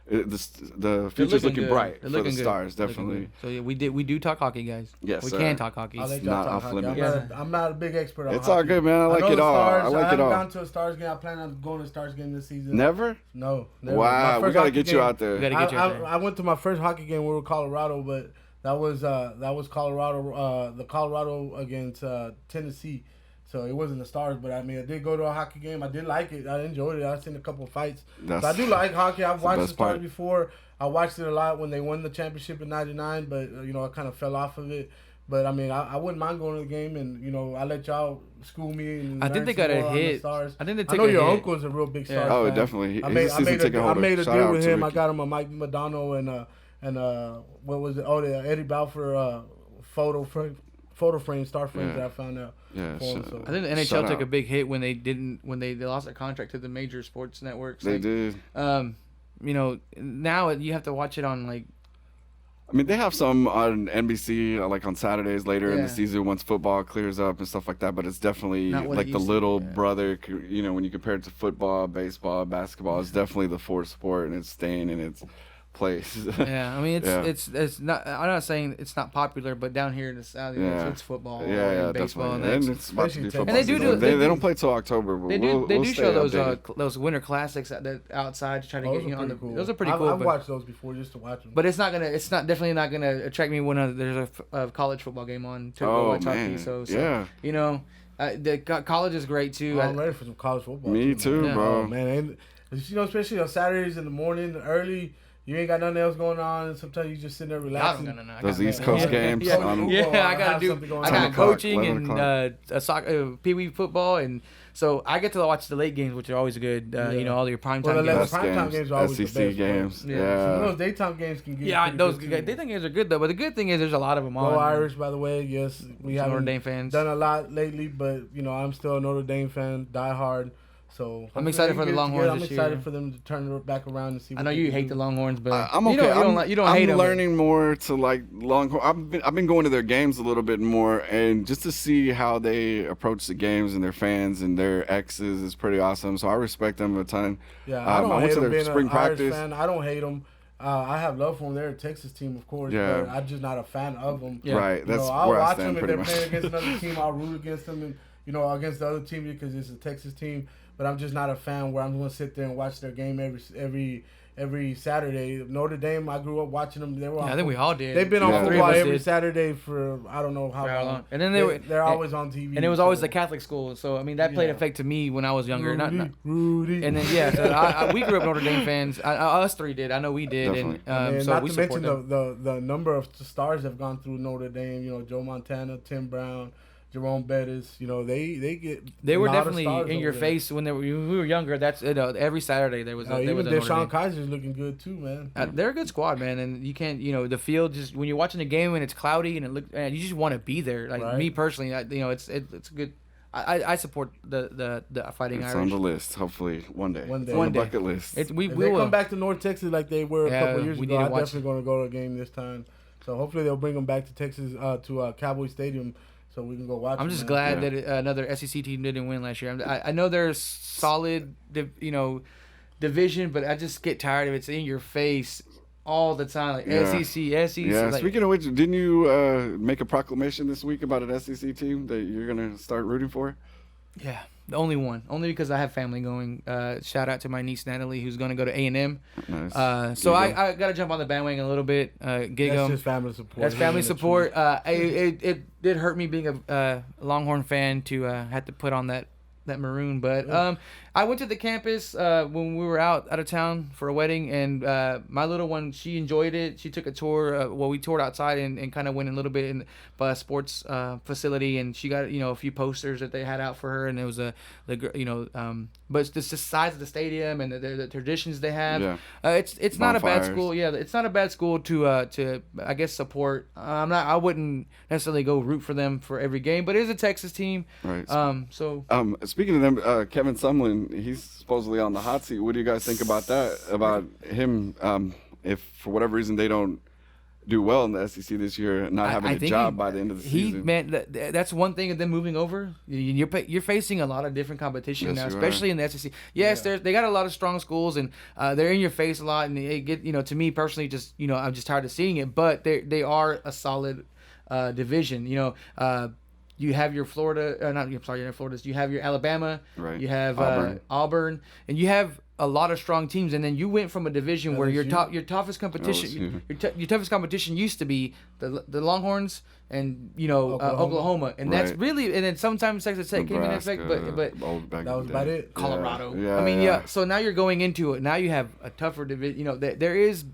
The future's looking good. bright They're for the looking good. Stars, They're looking definitely. good. So yeah, we do talk hockey, guys. Yes, we sir. can talk hockey. I'll let Not y'all talk off hockey. limits. I'm not a big expert on It's hockey. all good, man. I like know it the all. Stars. I like it haven't all. gone to a Stars game. I plan on going to a Stars game this season. Never? No. Never. Wow, My we first gotta hockey get you game- out there. We gotta get you out there. I went to my first hockey game. We were Colorado, but that was Colorado. The Colorado against Tennessee. So it wasn't the Stars, but I mean, I did go to a hockey game. I did like it. I enjoyed it. I've seen a couple of fights. So I do like hockey. I've watched the best Stars part. before. I watched it a lot when they won the championship in '99, but I kind of fell off of it. But I mean, I wouldn't mind going to the game, and I let y'all school me. And I think they learn got some a more on the hit. Stars. I think they I took know a your hit. uncle's a real big Yeah. Stars Oh, fan. definitely. He's I a made season ticket a holder. deal Shout out with to him. I Ricky. got him a Mike Madonna and what was it? Oh, the Eddie Balfour photo frame, star frames that I found out. Yeah, for him, so- so. I think the NHL Shout took out. a big hit when they lost their contract to the major sports networks. They Like, did. Now you have to watch it on like. I mean, they have some on NBC, like on Saturdays later in Yeah. the season once football clears up and stuff like that. But it's definitely Not what it like the used to be, little yeah. brother. When you compare it to football, baseball, basketball, it's definitely the fourth sport, and it's staying in its place. Yeah, I mean Yeah. it's not. I'm not saying it's not popular, but down here in the South, it's football, yeah, and baseball, definitely. and And it's about to be Especially football. And they do season. do- They don't play till October. But they do we'll do stay show updated. those winter classics outside to try to Those get you are on the. pretty cool. Those are pretty cool. I've but, watched those before just to watch them. but it's definitely not gonna attract me when there's a college football game on to go Oh, watch hockey. man. So Yeah. college is great too. I'm ready for some college football. Me too, Yeah. bro. Oh, man, and, especially on Saturdays in the morning, early. You ain't got nothing else going on. Sometimes you just sitting there relaxing. I Those got- East Coast yeah. games. Yeah, on, Football, I I gotta have do. something going I on. got 10 o'clock, coaching 11 and soccer, pee wee football, and so I get to watch the late games, which are always good. All your primetime Well, the games. Best primetime games are always the SEC best, games. bro. Yeah. Some of those daytime games can get Yeah, pretty those good, too. daytime games are good though. But the good thing is there's a lot of them on. Go Irish, by the way. Yes, we Some Notre haven't Dame fans. done a lot lately, but I'm still a Notre Dame fan, die hard. So I'm excited for the Longhorns I'm this excited year. for them to turn it back around and see. I know you hate the Longhorns, but I'm okay. You don't hate I'm them. learning more to like Longhorn. I've been going to their games a little bit more, and just to see how they approach the games and their fans and their exes is pretty awesome. So I respect them a ton. Yeah, I don't went hate to them their being spring an Irish practice. fan. I don't hate them. I have love for them. They're a Texas team, of course, Yeah. but I'm just not a fan of them. Yeah. Right, that's I'll where I watch stand them if pretty they're much. playing against another team. I'll root against them and against the other team because it's a Texas team. But I'm just not a fan where I'm going to sit there and watch their game every Saturday. Notre Dame, I grew up watching them. They were. I think we all did. They've been Yeah. on Three of football us every did. Saturday for I don't know how For how long. long. And then they're always on TV. And it was always so- the Catholic school, so I mean that played Yeah. effect to me when I was younger. Rudy. And then so we grew up Notre Dame fans. Us three did. I know we did, Definitely. And so not we to support mention them. the number of stars that have gone through Notre Dame. Joe Montana, Tim Brown, Jerome Bettis. They get. They a were lot of definitely stars in your over there. face when we were younger. That's every Saturday there was there Even was a Notre Deshaun Dame. Kaiser's looking good too, man. They're a good squad, man, and you can't, the field just when you're watching the game and it's cloudy and you just want to be there. Like Right. me personally, it's a good. I support the Fighting It's Irish. on the list. Hopefully one day. One day. It's on One the day. bucket list. We If will. they come back to North Texas like they were a Yeah, couple years we ago, need to I'm watch- definitely going to go to a game this time. So hopefully they'll bring them back to Texas to Cowboy Stadium so we can go watch. I'm them, just man. glad Yeah. that another SEC team didn't win last year. I know they're solid, division, but I just get tired of it. It's in your face all the time, like Yeah. SEC. Yeah. Like, Speaking of which, didn't you make a proclamation this week about an SEC team that you're gonna start rooting for? yeah, the only one, only because I have family going. Shout out to my niece Natalie, who's going to go to A&M. Nice. So There you go. I got to jump on the bandwagon a little bit. Gig That's 'em. just family support. That's family Really, support. It did hurt me being a Longhorn fan to have to put on that maroon, but I went to the campus when we were out of town for a wedding, and my little one, she enjoyed it. She took a tour. We toured outside and kind of went a little bit in a sports facility, and she got a few posters that they had out for her, and it was but it's just the size of the stadium and the traditions they have. Yeah. It's not a bad Bonfires. school. Yeah, it's not a bad school to I guess support. I wouldn't necessarily go root for them for every game, but it is a Texas team. Right. So Speaking of them, Kevin Sumlin, he's supposedly on the hot seat. What do you guys think about that? About him, if for whatever reason they don't do well in the SEC this year, not having a think job by the end of the season. Man, that's one thing of them moving over. You're facing a lot of different competition Yes, now, you especially in the SEC. Yes, they got a lot of strong schools, and they're in your face a lot, and they get, to me personally, just I'm just tired of seeing it. But they are a solid division. You have your Florida, you're in Florida. You have your Alabama, Right. You have Auburn. and you have a lot of strong teams. And then you went from a division where your toughest competition, your toughest competition used to be the Longhorns and Oklahoma, and that's Right. really, and then sometimes Texas Tech came in effect, but that was about it. Colorado. Yeah. I mean, so now you're going into it. Now you have a tougher division. There is,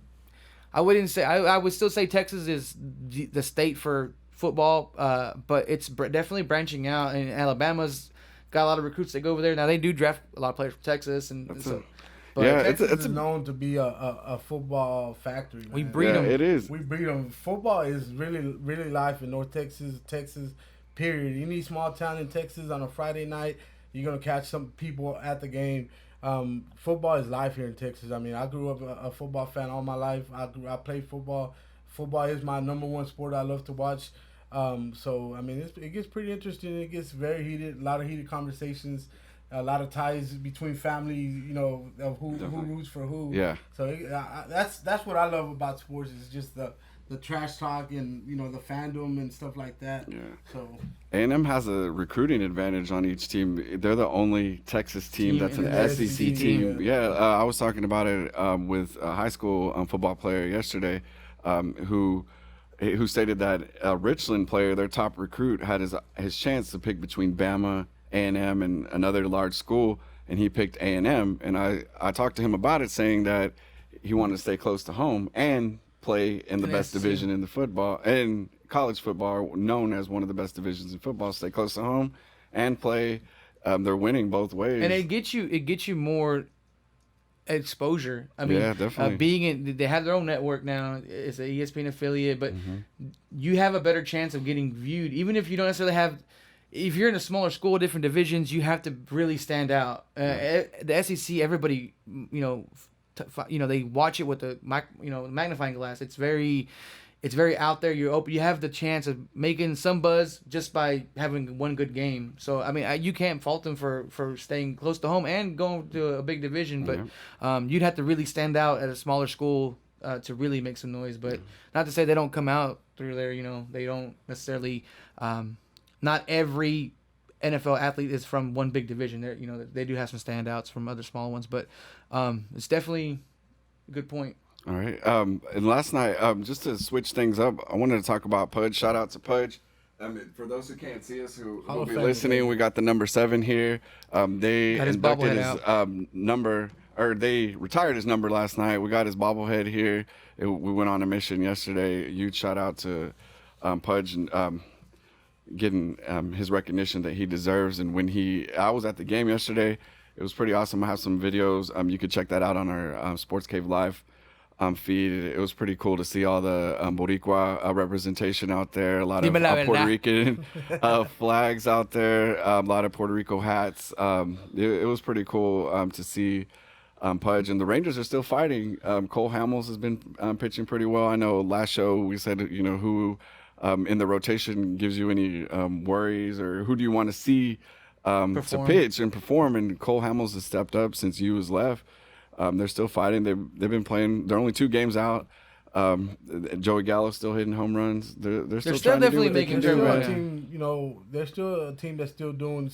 I wouldn't say, I would still say Texas is the state for football, but it's definitely branching out, and Alabama's got a lot of recruits that go over there. Now they do draft a lot of players from Texas, and so. But Yeah, Texas it's is known to be a football factory. Man. We breed them. It is. We breed them. Football is really life in North Texas, period. Any small town in Texas on a Friday night, you're going to catch some people at the game. Football is life here in Texas. I mean, I grew up a football fan all my life. I played football. Football is my number one sport I love to watch. So, I mean, it gets pretty interesting. It gets very heated, a lot of heated conversations. A lot of ties between family, of who roots for who. Yeah. So that's what I love about sports is just the trash talk and the fandom and stuff like that. Yeah. So A&M has a recruiting advantage on each team. They're the only Texas team that's an SEC team. Yeah, I was talking about it with a high school football player yesterday, who stated that a Richland player, their top recruit, had his chance to pick between Bama, A&M, and another large school, and he picked A&M. And I talked to him about it, saying that he wanted to stay close to home and play in the best division in the football and college football, known as one of the best divisions in football. Stay close to home and play. They're winning both ways, and it gets you more exposure. I mean, yeah, definitely. They have their own network now. It's an ESPN affiliate, but you have a better chance of getting viewed, even if you don't necessarily have. If you're in a smaller school, different divisions, you have to really stand out. The SEC, everybody, they watch it with the magnifying glass. It's very out there. You're open. You have the chance of making some buzz just by having one good game. So I mean, you can't fault them for staying close to home and going to a big division. But you'd have to really stand out at a smaller school to really make some noise. But not to say they don't come out through there. They don't necessarily. Not every NFL athlete is from one big division. They do have some standouts from other small ones, but it's definitely a good point. All right. And last night, just to switch things up, I wanted to talk about Pudge. Shout out to Pudge. For those who can't see us, who will be listening, we got the number 7 here. They inducted his number, or they retired his number last night. We got his bobblehead here. We went on a mission yesterday. Huge shout out to Pudge and getting his recognition that he deserves. And I was at the game yesterday. It was pretty awesome. I have some videos. You could check that out on our SportsCave Live feed. It was pretty cool to see all the Boricua representation out there. A lot of Puerto Rican flags out there. A lot of Puerto Rico hats. It was pretty cool to see Pudge. And the Rangers are still fighting. Cole Hamels has been pitching pretty well. I know last show we said, who in the rotation gives you any worries, or who do you want to see to pitch and perform? And Cole Hamels has stepped up since you was left. They're still fighting. They've been playing. They're only 2 games out. Joey Gallo's still hitting home runs. They're still trying definitely to do making team. They're still a team that's still doing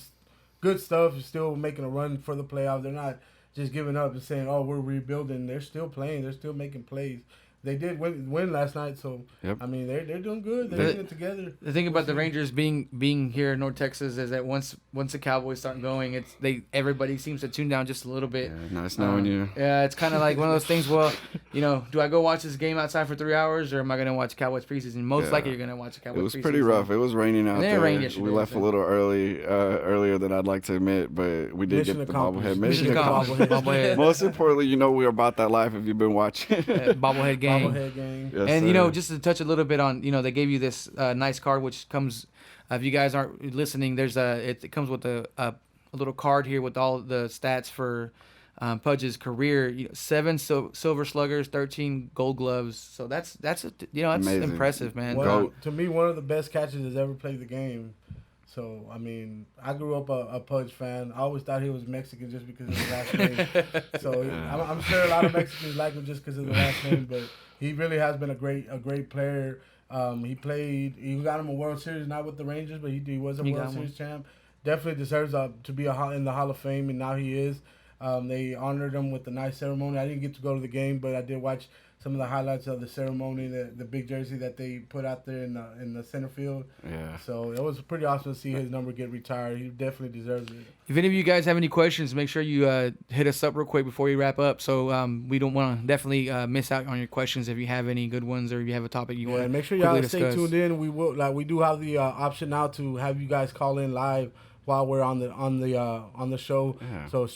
good stuff. Still making a run for the playoffs. They're not just giving up and saying, "Oh, we're rebuilding." They're still playing. They're still making plays. They did win last night, so I mean they're doing good. They're getting it together. The thing about the Rangers being here in North Texas is that once the Cowboys start going, everybody seems to tune down just a little bit. Yeah, nice knowing you. Yeah, it's kind of like one of those things. Well, do I go watch this game outside for 3 hours, or am I going to watch Cowboys preseason? Most likely, you're going to watch the Cowboys. It was preseason. pretty rough. It was raining out there. We left a little earlier than I'd like to admit, but we did get the bobblehead. Mission accomplished. Most importantly, we were about that life. If you've been watching, bobblehead game. Bobblehead game. Yes, and sir. just to touch a little bit on, they gave you this nice card, which comes. If you guys aren't listening, it comes with a little card here with all the stats for Pudge's career. 7 silver sluggers, 13 gold gloves. So that's that's Amazing. impressive, man. To me, one of the best catchers that's ever played the game. So, I mean, I grew up a Pudge fan. I always thought he was Mexican just because of his last name. So, I'm sure a lot of Mexicans like him just because of the last name. But he really has been a great player. He got him a World Series, not with the Rangers, but he was a World Series champ. Definitely deserves to be in the Hall of Fame, and now he is. They honored him with a nice ceremony. I didn't get to go to the game, but I did watch some of the highlights of the ceremony, the big jersey that they put out there in the center field. Yeah. So it was pretty awesome to see his number get retired. He definitely deserves it. If any of you guys have any questions, make sure you hit us up real quick before we wrap up. So we don't want to definitely miss out on your questions if you have any good ones or if you have a topic you want to make sure y'all stay tuned in. We do have the option now to have you guys call in live while we're on the show. Yeah. So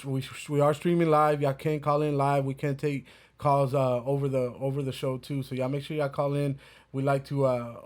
we are streaming live. Y'all can call in live. We can take calls over the show too. So y'all make sure y'all call in. We like to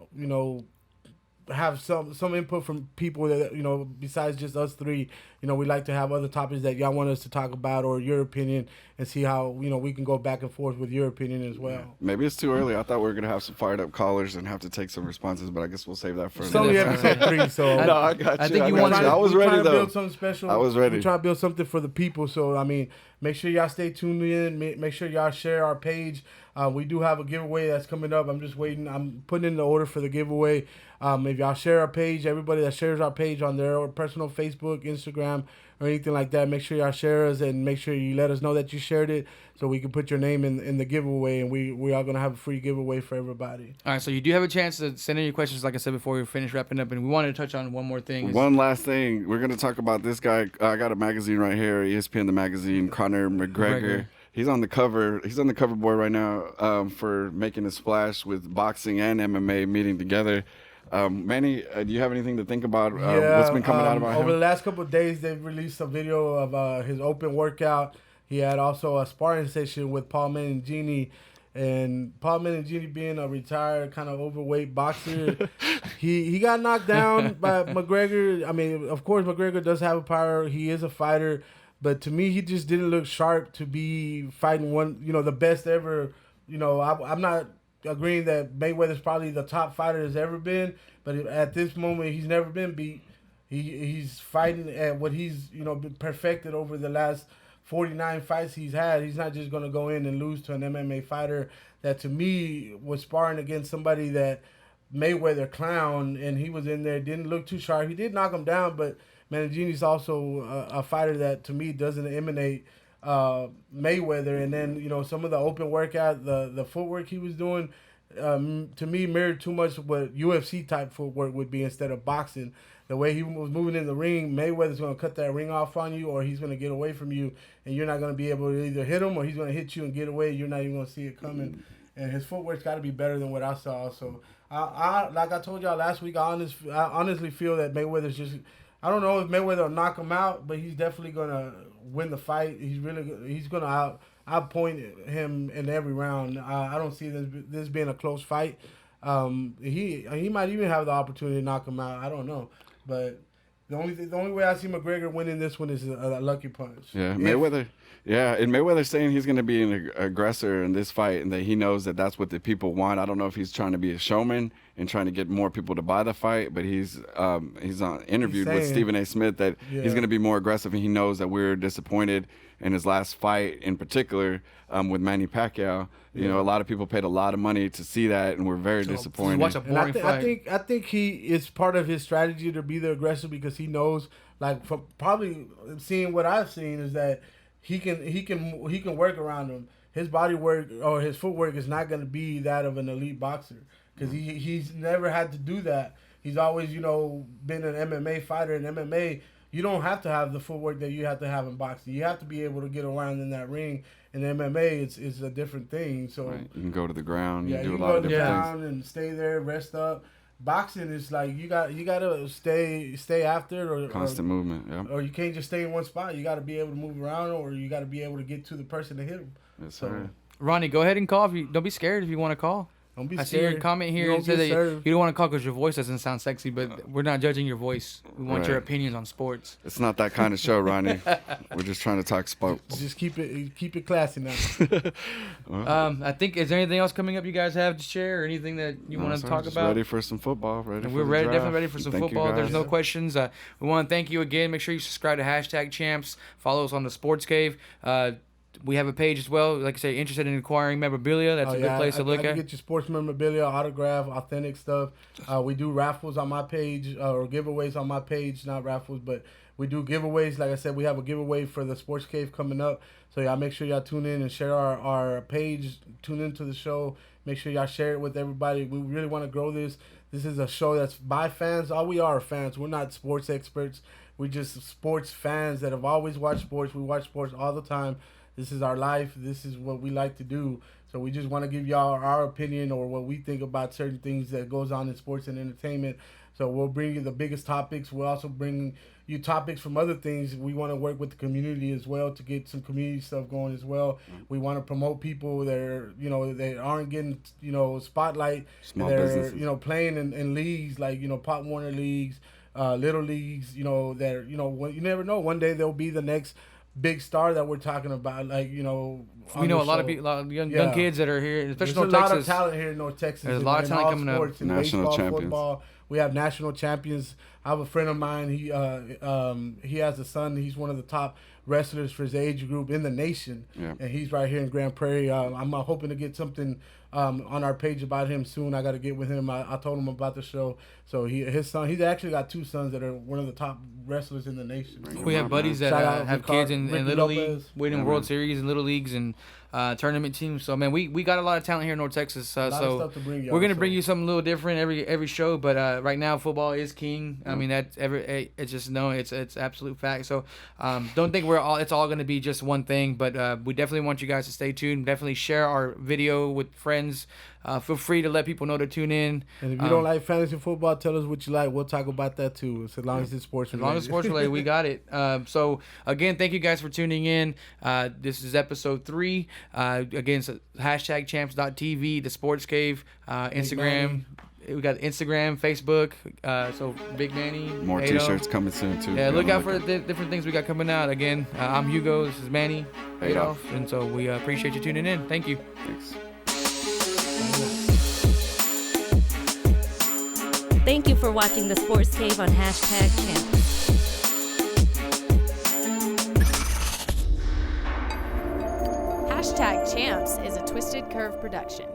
have some input from people that besides just us three. We like to have other topics that y'all want us to talk about or your opinion and see how we can go back and forth with your opinion as well. Yeah. Maybe it's too early. I thought we were gonna have some fired up callers and have to take some responses, but I guess we'll save that for. It's only episode 3, so no, I got you. I think I was ready though. Build something special. I was ready. We're trying to build something for the people. So I mean, make sure y'all stay tuned in. Make sure y'all share our page. We do have a giveaway that's coming up. I'm just waiting. I'm putting in the order for the giveaway. If y'all share our page, everybody that shares our page on their personal Facebook, Instagram, or anything like that, make sure y'all share us and make sure you let us know that you shared it so we can put your name in the giveaway, and we are going to have a free giveaway for everybody. All right, so you do have a chance to send in your questions, like I said before we finish wrapping up, and we wanted to touch on one more thing. One last thing. We're going to talk about this guy. I got a magazine right here, ESPN the magazine, Conor McGregor. He's on the cover. He's on the cover board right now for making a splash with boxing and MMA meeting together. Manny, do you have anything to think about what's been coming out about him? Over the last couple of days, they've released a video of his open workout. He had also a sparring session with Paul Meningini. And Paul Meningini being a retired kind of overweight boxer, he got knocked down by McGregor. I mean, of course, McGregor does have a power. He is a fighter. But to me, he just didn't look sharp to be fighting the best ever. I'm not agreeing that Mayweather's probably the top fighter has ever been, but at this moment, he's never been beat. He's fighting at what he's been perfected over the last 49 fights he's had. He's not just going to go in and lose to an MMA fighter that, to me, was sparring against somebody that Mayweather clowned, and he was in there, didn't look too sharp. He did knock him down, but Meningini's also a fighter that, to me, doesn't emanate Mayweather. And then, some of the open workout, the footwork he was doing, to me, mirrored too much what UFC-type footwork would be instead of boxing. The way he was moving in the ring, Mayweather's going to cut that ring off on you, or he's going to get away from you, and you're not going to be able to either hit him or he's going to hit you and get away. You're not even going to see it coming. And his footwork's got to be better than what I saw. So, I like I told y'all last week, I honestly feel that Mayweather's just... I don't know if Mayweather will knock him out, but he's definitely going to win the fight. He's going to outpoint him in every round. I don't see this being a close fight. He might even have the opportunity to knock him out. I don't know. But the only way I see McGregor winning this one is a lucky punch. Yeah, Mayweather. Yeah, and Mayweather's saying he's going to be an aggressor in this fight and that he knows that that's what the people want. I don't know if he's trying to be a showman and trying to get more people to buy the fight, but he's interviewed with Stephen A. Smith that he's going to be more aggressive, and he knows that we're disappointed in his last fight in particular with Manny Pacquiao. A lot of people paid a lot of money to see that, and we're very disappointed. Watch a boring fight. I think it's part of his strategy to be the aggressor because he knows, like, from probably seeing what I've seen, is that he can work around him. His body work or his footwork is not going to be that of an elite boxer because he's never had to do that. He's always been an MMA fighter. In MMA, you don't have to have the footwork that you have to have in boxing. You have to be able to get around in that ring. In MMA, it's a different thing. So you can go to the ground. Yeah, you can do a lot of different things. things. Down and stay there, rest up. Boxing is like you got to stay after it, or constant movement. Yeah. Or you can't just stay in one spot. You got to be able to move around, or you got to be able to get to the person to hit him. Yes, sir. Ronnie, go ahead and call. Don't be scared if you want to call. Don't be I see your scared. comment here. You It don't said get that served. you don't want to call because your voice doesn't sound sexy, but we're not judging your voice. We want your Right. opinions on sports. It's not that kind of show, Ronnie. We're just trying to talk sports. Just keep it classy now. I think, is there anything else coming up you guys have to share or anything that you No, want to sir, talk just about? ready for some football. And we're ready, definitely ready for some Thank you, football. There's guys. no questions. We want to thank you again. Make sure you subscribe to #Champs. Follow us on the Sports Cave. We have a page as well. Like I say, interested in acquiring memorabilia. That's a good place to look I at. get your sports memorabilia, autograph, authentic stuff. We do raffles on my page or giveaways on my page. Not raffles, but we do giveaways. Like I said, we have a giveaway for the Sports Cave coming up. So y'all make sure y'all tune in and share our page. Tune into the show. Make sure y'all share it with everybody. We really want to grow this. This is a show that's by fans. All we are fans. We're not sports experts. We're just sports fans that have always watched sports. We watch sports all the time. This is our life. This is what we like to do. So we just want to give y'all our opinion or what we think about certain things that goes on in sports and entertainment. So we'll bring you the biggest topics. We'll also bring you topics from other things. We want to work with the community as well to get some community stuff going as well. We want to promote people that are, they aren't getting, spotlight. Small They're, businesses. playing in leagues like, Pop Warner leagues, little leagues, that, you never know. One day they'll be the next big star that we're talking about, like, We know a lot of young kids that are here, especially There's North a lot Texas. of talent here in North Texas. There's a lot of in talent all coming up. sports, in National baseball, champions. football. We have national champions. I have a friend of mine. He has a son. He's one of the top wrestlers for his age group in the nation, and he's right here in Grand Prairie. I'm hoping to get something on our page about him soon. I got to get with him. I told him about the show. So he's actually got two sons that are one of the top wrestlers in the nation. We have buddies that Shout out have Ricardo- kids in Ricky Little Lopez. League, winning World Series and Little Leagues and tournament teams. So, man, we got a lot of talent here in North Texas. lot of So stuff to bring y'all, we're going to so. bring you something a little different every show. But right now, football is king. I mean, it's just it's absolute fact. So don't think it's all going to be just one thing. But we definitely want you guys to stay tuned. Definitely share our video with friends. Feel free to let people know to tune in. And if you don't like fantasy football, tell us what you like. We'll talk about that too. As long as it's sports related. As long as sports related, we got it. So again, thank you guys for tuning in. This is episode 3. Again, so #champs.tv, the Sports Cave, Instagram. We got Instagram, Facebook. So Big Manny. More Ado. T-shirts coming soon too. Yeah, look out for the different things we got coming out. Again, I'm Hugo. This is Manny. Adolf. And so we appreciate you tuning in. Thank you. Thanks. Thank you for watching the Sports Cave on #Champs. #Champs is a Twisted Curve production.